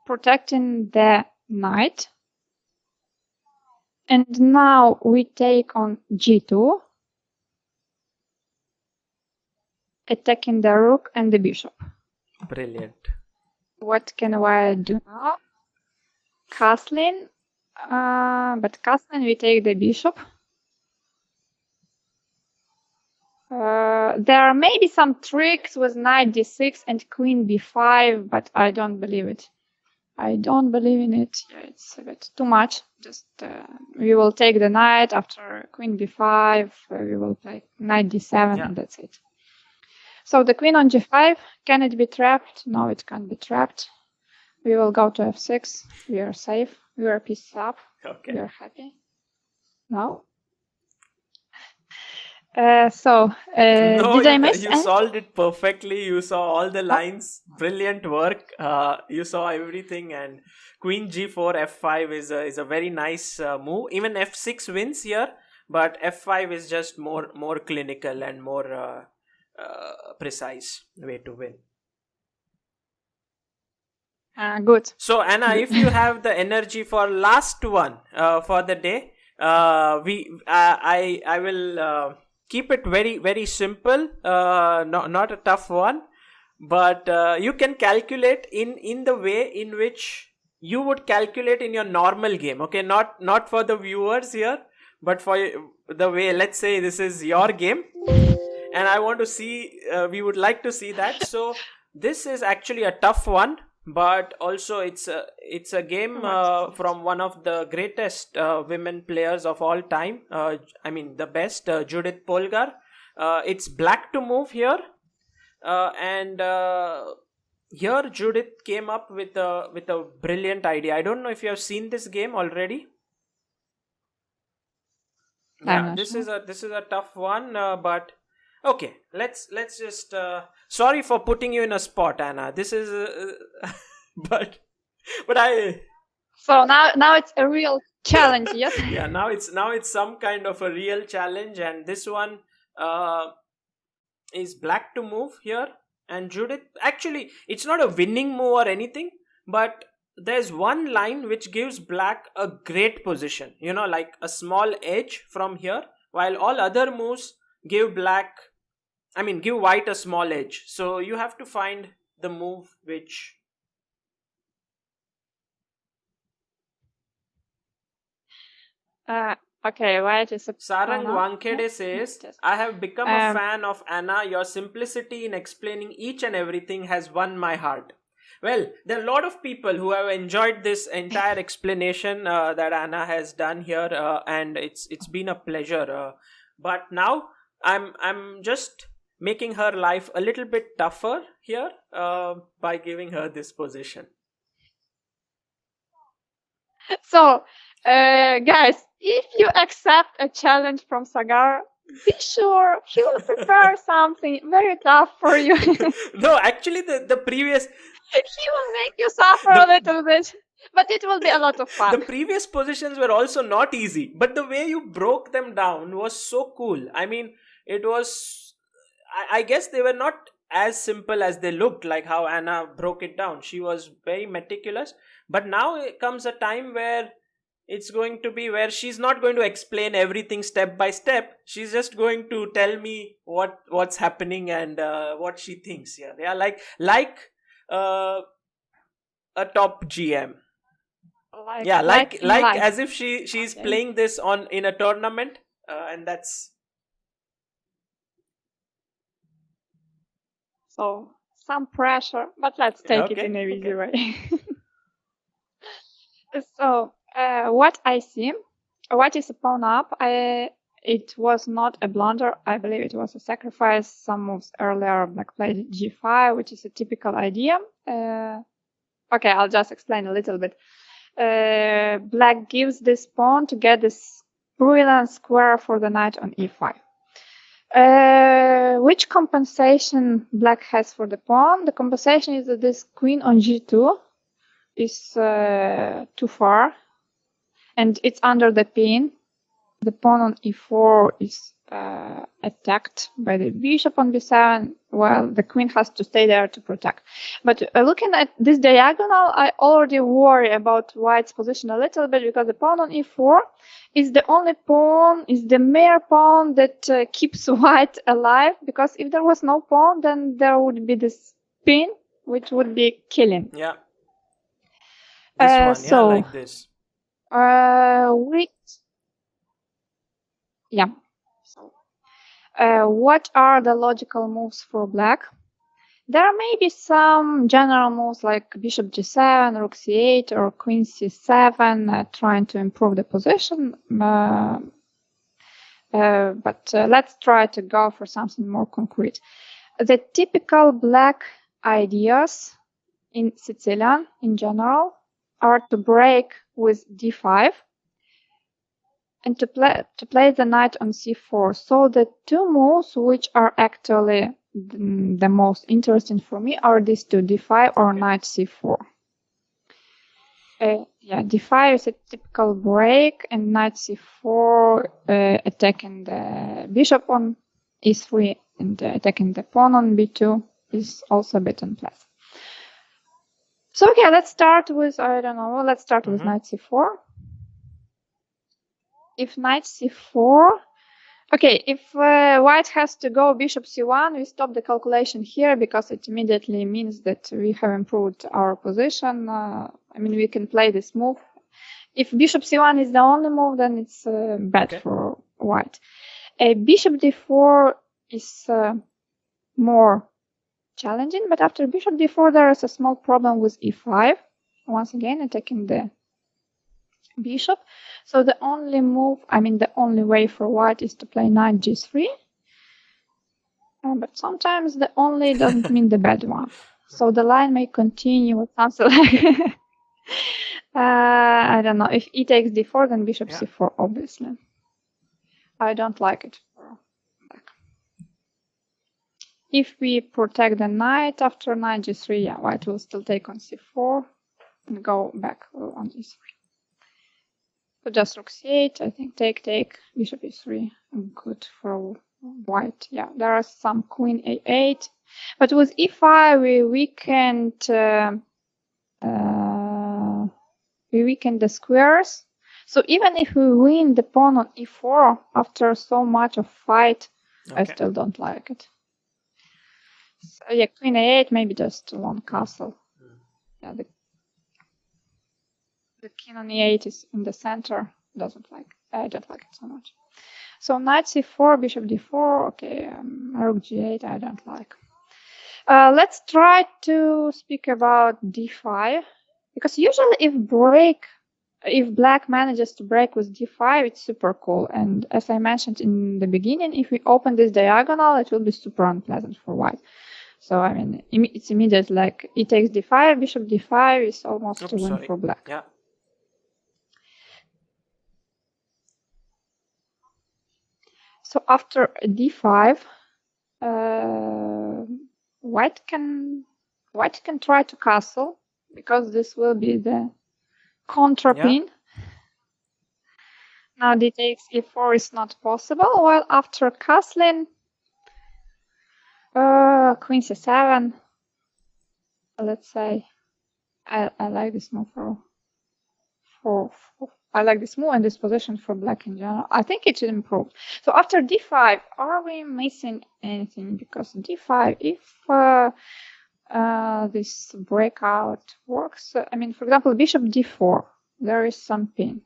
protecting the knight. And now we take on g2, attacking the rook and the bishop. Brilliant. What can white do now? Castling. But castling, we take the bishop. There may be some tricks with knight d6 and queen b5, but I don't believe it. I don't believe in it. Yeah, it's a bit too much. Just we will take the knight after queen b5. We will play knight d7, and that's it. So the queen on g5, can it be trapped? No, it can't be trapped. We will go to f6. We are safe. We are pieces up. Okay. We are happy. No. No, did I miss you anything? solved it perfectly. You saw all the lines. Brilliant work. You saw everything. And queen g4, f5 is a very nice move. Even f6 wins here, but f5 is just more clinical and more precise way to win. Good. So Anna, if you have the energy for last one for the day, I will keep it very, very simple, not a tough one, but you can calculate in the way in which you would calculate in your normal game. Okay, not for the viewers here, but for the way, let's say this is your game, and I want to see, we would like to see that. So this is actually a tough one, but also it's a game from one of the greatest women players of all time. I mean, the best, Judith Polgar. It's black to move here, and here Judith came up with a brilliant idea. I don't know if you have seen this game already. Yeah, this is a tough one, but okay. Let's just. Sorry for putting you in a spot, Anna. This is, but I. So now it's a real challenge, yes. Yeah, now it's some kind of a real challenge, and this one is black to move here, and Judith. Actually, it's not a winning move or anything, but there's one line which gives black a great position, like a small edge from here, while all other moves give white a small edge. So you have to find the move which... Okay, white is a Sarang Wankede says, I have become a fan of Anna. Your simplicity in explaining each and everything has won my heart. Well, there are a lot of people who have enjoyed this entire explanation that Anna has done here, and it's been a pleasure. But now I'm just making her life a little bit tougher here by giving her this position. So, guys, if you accept a challenge from Sagar, be sure he will prepare something very tough for you. No, actually, the previous... He will make you suffer a little bit, but it will be a lot of fun. The previous positions were also not easy, but the way you broke them down was so cool. I mean, it was... I guess they were not as simple as they looked, like how Anna broke it down. She was very meticulous. But now it comes a time where it's going to be where she's not going to explain everything step by step. She's just going to tell me what's happening and what she thinks. Yeah, like a top GM. Like as if she's playing this in a tournament, and that's... So some pressure, but let's take it in a easy way. So what I see, what is a pawn up? It was not a blunder. I believe it was a sacrifice. Some moves earlier, black played g5, which is a typical idea. Okay, I'll just explain a little bit. Black gives this pawn to get this brilliant square for the knight on e5. Which compensation black has for the pawn? The compensation is that this queen on g2 is too far, and it's under the pin. The pawn on e4 is attacked by the bishop on b7, while the queen has to stay there to protect. But looking at this diagonal, I already worry about white's position a little bit, because the pawn on e4 is the only pawn, is the mere pawn that keeps white alive, because if there was no pawn, then there would be this pin, which would be killing. Yeah. This one, like this. What are the logical moves for black? There may be some general moves like bishop g7, rook c8, or queen c7, trying to improve the position. But let's try to go for something more concrete. The typical black ideas in Sicilian, in general, are to break with d5 and to play the knight on c4. So the two moves which are actually the most interesting for me are these two, d5 or knight c4. D5 is a typical break, and knight c4 attacking the bishop on e3 and attacking the pawn on b2 is also a bit unpleasant. So okay, let's start with, let's start with knight c4. If knight c4, okay, if white has to go bishop c1, we stop the calculation here, because it immediately means that we have improved our position. We can play this move. If bishop c1 is the only move, then it's bad for white. Bishop d4 is more challenging, but after bishop d4 there is a small problem with e5. Once again attacking the bishop. So the only the only way for white is to play knight g3. But sometimes the only doesn't mean the bad one. So the line may continue with something like I don't know. If e takes d4, then bishop c4, obviously. I don't like it. If we protect the knight after knight g3, white will still take on c4 and go back on e3. So just rook c8, I think take, bishop e3, good for white. Yeah, there are some queen a8, but with e5 we weakened the squares. So even if we win the pawn on e4 after so much of fight, I still don't like it. So yeah, queen a8, maybe just one castle. Yeah, the king on e8 is in the center. I don't like it so much. So knight c4, bishop d4. Okay, rook g8. I don't like. Let's try to speak about d5, because usually if black manages to break with d5, it's super cool. And as I mentioned in the beginning, if we open this diagonal, it will be super unpleasant for white. So I mean, it's immediate. Like e takes d5, bishop d5 is almost a win for black. Yeah. So after d5, white can try to castle, because this will be the contra pin. Now d takes e4 is not possible. While after castling, queen c7. Let's say I like this move I like this move and this position for black in general. I think it should improve. So after d5, are we missing anything? Because d5, if this breakout works, I mean, for example, bishop d4, there is some pin.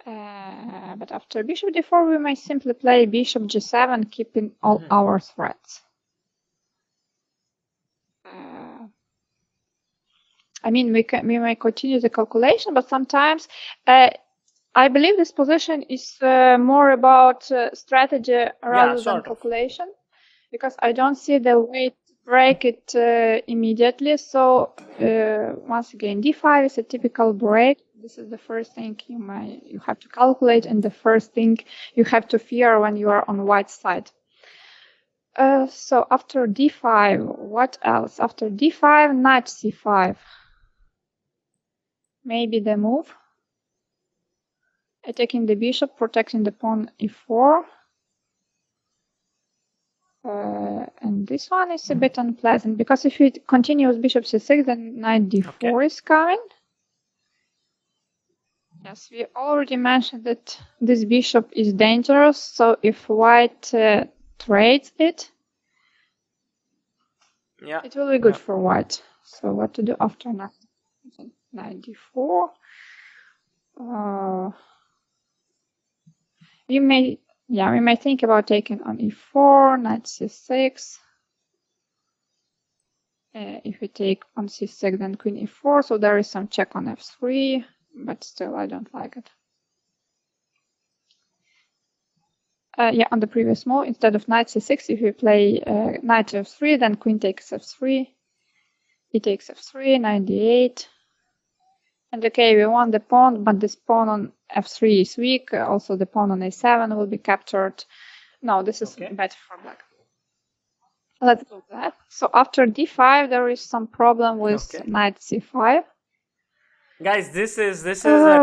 But after bishop d4, we may simply play bishop g7, keeping all our threats. I mean, we may continue the calculation, but sometimes I believe this position is more about strategy rather than calculation, because I don't see the way to break it immediately. So once again, d5 is a typical break. This is the first thing you have to calculate, and the first thing you have to fear when you are on white side. So after d5, what else? After d5, knight c5. Maybe the move. Attacking the bishop, protecting the pawn e4. And this one is a bit unpleasant, because if it continues bishop c6, then knight d4 is coming. Yes, we already mentioned that this bishop is dangerous, so if white trades it, it will be good for white. So what to do after knight d4? We may think about taking on e4, knight c6. If we take on c6, then queen e4, so there is some check on f3, but still I don't like it. On the previous move, instead of knight c6, if we play knight f3, then queen takes f3, e takes f3, knight d8. And okay, we want the pawn, but this pawn on f3 is weak. Also, the pawn on a7 will be captured. No, this is better for black. Let's do that. So after d5, there is some problem with knight c5. Guys, this is a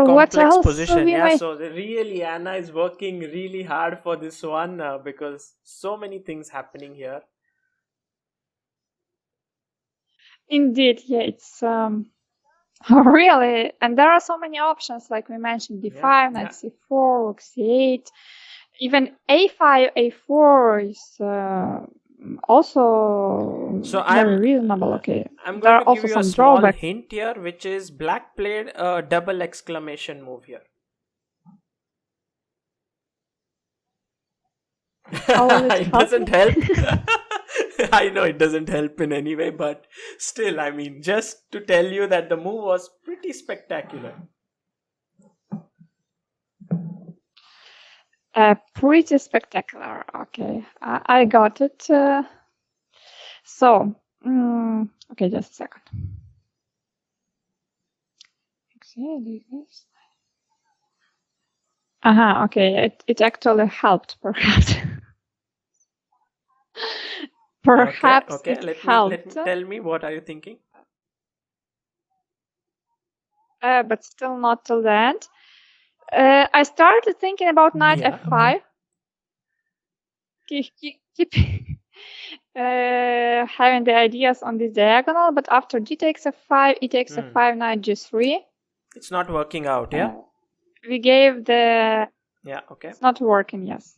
complex position. So really, Anna is working really hard for this one because so many things happening here. Indeed, it's really, and there are so many options, like we mentioned, d5, knight c4, rook c8, even a5, a4 is also very reasonable. I'm going to give you a small hint here, which is black played a double exclamation move here. How will it It help doesn't me? help. I know it doesn't help in any way, but still, I mean, just to tell you that the move was pretty spectacular. Pretty spectacular. Okay, I got it. So, okay, just a second. Okay, it actually helped, perhaps. Perhaps Okay. it Let me helped, tell me, what are you thinking? but still not till the end. I started thinking about knight Yeah, f5. Keep having the ideas on this diagonal, but after g takes f5, e takes f5, knight g3. It's not working out, yeah? We gave the... Yeah, okay. It's not working, yes.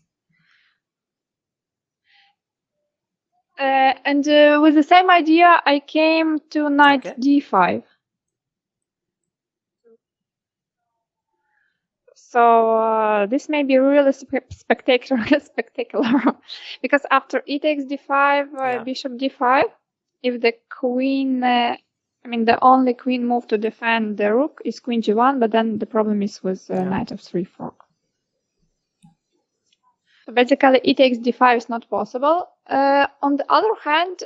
And with the same idea, I came to knight d5. So this may be really spectacular, because after e takes d5, bishop d5, if the queen, the only queen move to defend the rook is queen g1, but then the problem is with knight f3 fork. So basically, e takes d5 is not possible. On the other hand,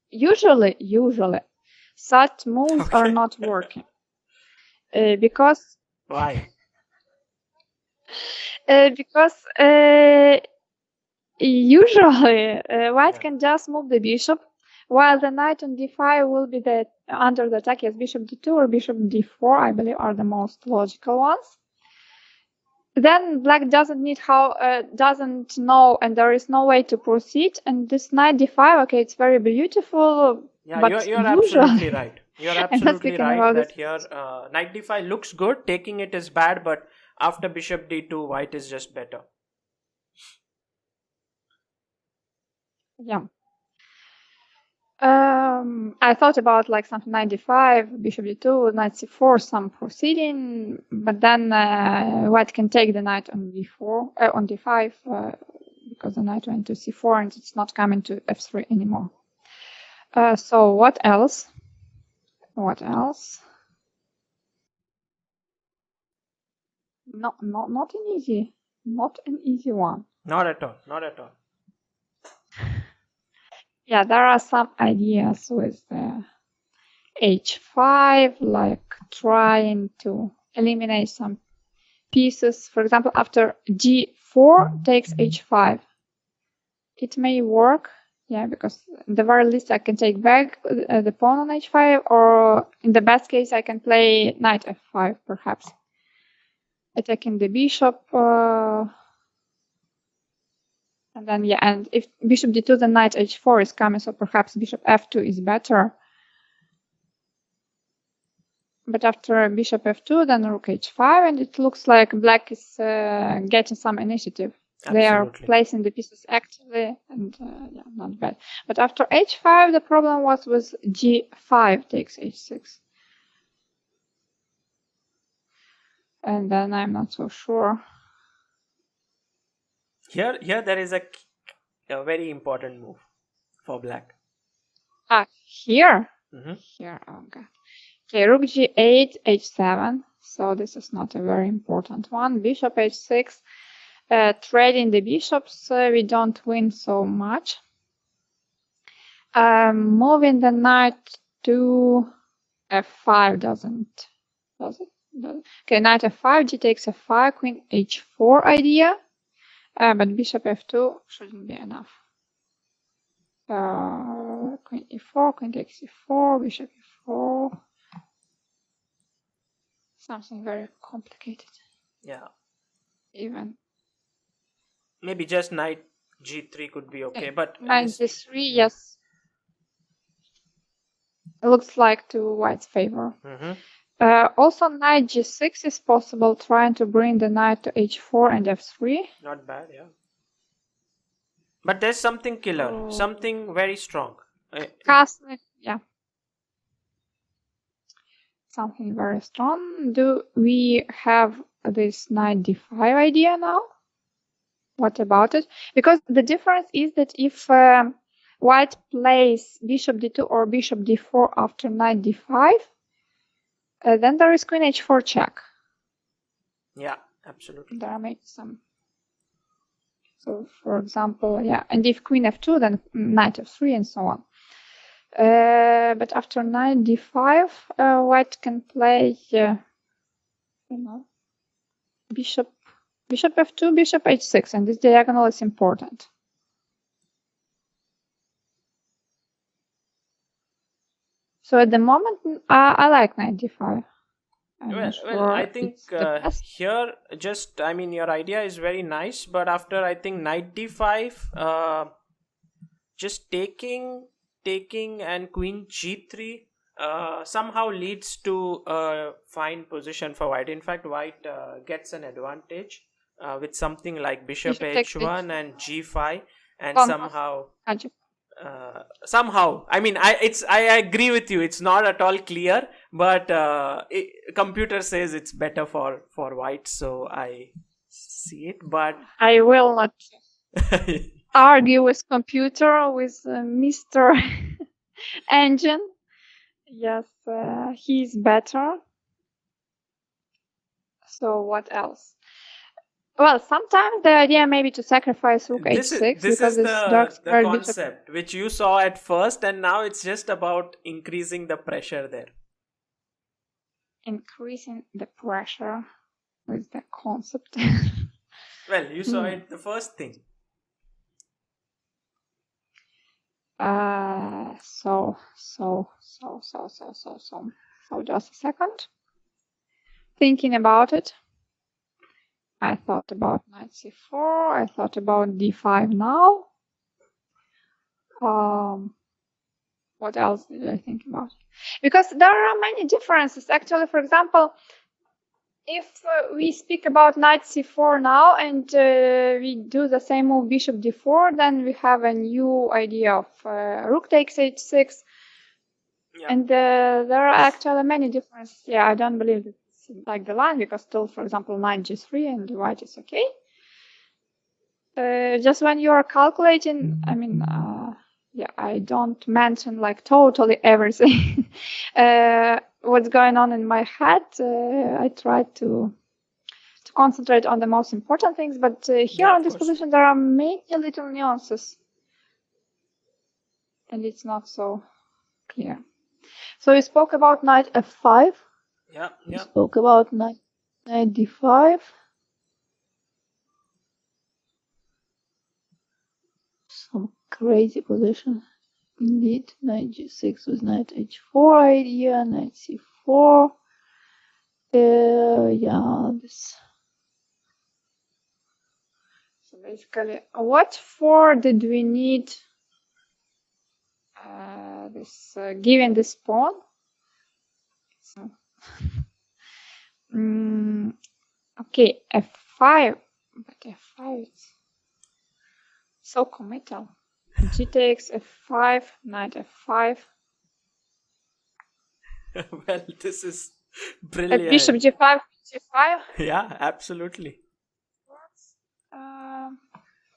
usually, such moves are not working. Because... Why? Because usually white can just move the bishop, while the knight on d5 will be under the attack as bishop d2 or bishop d4, I believe, are the most logical ones. Then black doesn't know, and there is no way to proceed. And this knight d5, okay, it's very beautiful. Yeah, but you're absolutely right. You're absolutely right that here knight d5 looks good. Taking it is bad, but after bishop d2, white is just better. Yeah. I thought about like something knight d5, bishop d2, knight c4, some proceeding, but then white can take the knight on d4, on d5, because the knight went to c4 and it's not coming to f3 anymore. So what else? What else? Not an easy one. Not at all. Not at all. Yeah, there are some ideas with h5, like trying to eliminate some pieces. For example, after g4 takes h5. It may work, yeah, because at the very least I can take back the pawn on h5, or in the best case I can play knight f5, perhaps. Attacking the bishop, and then, yeah, and if bishop d2, then knight h4 is coming, so perhaps bishop f2 is better. But after bishop f2, then rook h5, and it looks like black is getting some initiative. Absolutely. They are placing the pieces actively, and yeah, not bad. But after h5, the problem was with g5 takes h6. And then I'm not so sure. Here there is a very important move for black. Here? Here, oh god. Okay, rook g8, h7. So this is not a very important one. Bishop h6. Trading the bishops, we don't win so much. Moving the knight to f5 doesn't. Does it? Okay, knight f5, g takes f5, queen h4 idea. But bishop f2 shouldn't be enough. Queen e4, queen takes e4, bishop e4. Something very complicated. Yeah. Even. Maybe just knight g3 could be okay, but knight g3, yes. It looks like to white's favor. Also, knight g6 is possible, trying to bring the knight to h4 and f3. Not bad, yeah. But there's something killer, something very strong. Castle, yeah. Something very strong. Do we have this knight d5 idea now? What about it? Because the difference is that if white plays bishop d2 or bishop d4 after knight d5, then there is queen h4 check. Yeah, absolutely. There are maybe some. So, for example, yeah, and if queen f2, then knight f3 and so on. But after knight d5, white can play, bishop f2, bishop h6, and this diagonal is important. So at the moment, I like knight d5. Well, I think here, your idea is very nice, but after I think knight d5, just taking and queen g3 somehow leads to a fine position for white. In fact, white gets an advantage with something like bishop h1 and g5, and somehow I agree with you, it's not at all clear, but computer says it's better for white, so I see it, but I will not argue with computer, with Mr. Engine. Yes, he's better. So what else? Well, sometimes the idea may be to sacrifice rook h6 this because is this dark the concept which you saw at first, and now it's just about increasing the pressure there. Increasing the pressure with the concept. Well, you saw it the first thing. So just a second. Thinking about it. I thought about knight c4. I thought about d5 now. What else did I think about? Because there are many differences. Actually, for example, if we speak about knight c4 now and we do the same move bishop d4, then we have a new idea of rook takes h6. Yeah. And there are actually many differences. Yeah, I don't believe it's like the line, because still, for example, knight g3 and white is okay. Just when you are calculating, I don't mention like totally everything. What's going on in my head, I try to concentrate on the most important things, but here on this position there are many little nuances, and it's not so clear. So we spoke about knight f5. Yeah. We spoke about knight d5. Some crazy position. Indeed, knight g6 with knight h4 idea, knight c4. This. So basically, what for did we need this given this pawn? So, okay, f5, but f5 is so committal. G takes f5, knight f5. Well, this is brilliant. Bishop g5, g5. Yeah, absolutely.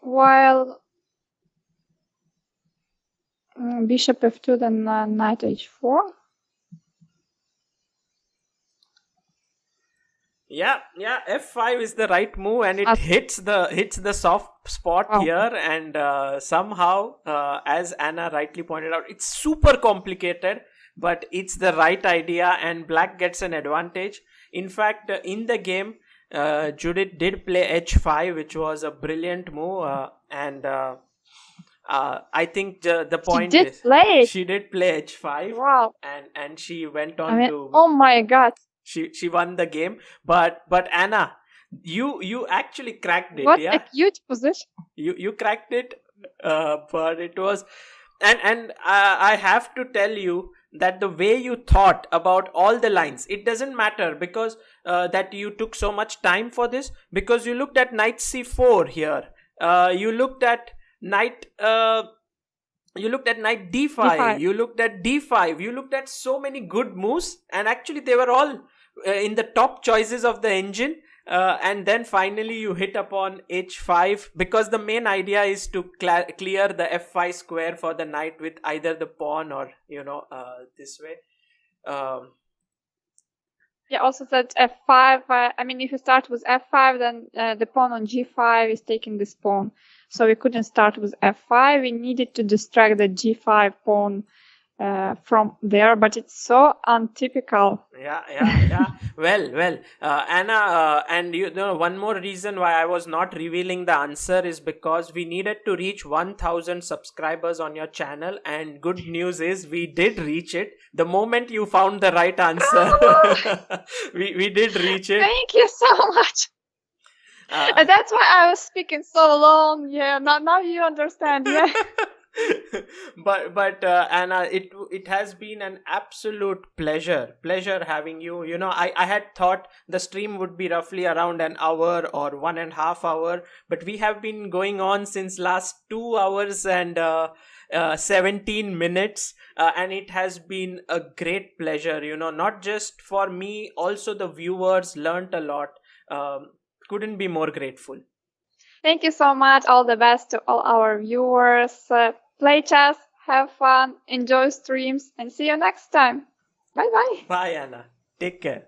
While bishop f2, then knight h4. Yeah, f5 is the right move, and it hits the soft spot here, and somehow, as Anna rightly pointed out, it's super complicated, but it's the right idea, and black gets an advantage. In fact, in the game, Judith did play h5, which was a brilliant move, and I think the point is she did play h5. Wow. And she went on to. Oh my God. She won the game, but Anna, you actually cracked it. What yeah? a huge position. You cracked it, but it was, and I have to tell you that the way you thought about all the lines, it doesn't matter, because that you took so much time for this, because you looked at knight c4 here, you looked at knight d5, you looked at d5, you looked at so many good moves, and actually they were all in the top choices of the engine. And then finally you hit upon h5, because the main idea is to clear the f5 square for the knight with either the pawn or this way. Yeah, also that f5, if you start with f5, then the pawn on g5 is taking this pawn. So we couldn't start with f5. We needed to distract the g5 pawn from there, but it's so untypical. Yeah. Well, Anna, and one more reason why I was not revealing the answer is because we needed to reach 1,000 subscribers on your channel, and good news is we did reach it. The moment you found the right answer, we did reach it. Thank you so much. And that's why I was speaking so long. Yeah, now you understand. Yeah. but Anna, it has been an absolute pleasure having you. I had thought the stream would be roughly around an hour or 1.5 hours, but we have been going on since last 2 hours and 17 minutes, and it has been a great pleasure, not just for me, also the viewers learnt a lot. Couldn't be more grateful. Thank you so much. All the best to all our viewers. Play chess, have fun, enjoy streams, and see you next time. Bye bye. Bye, Anna. Take care.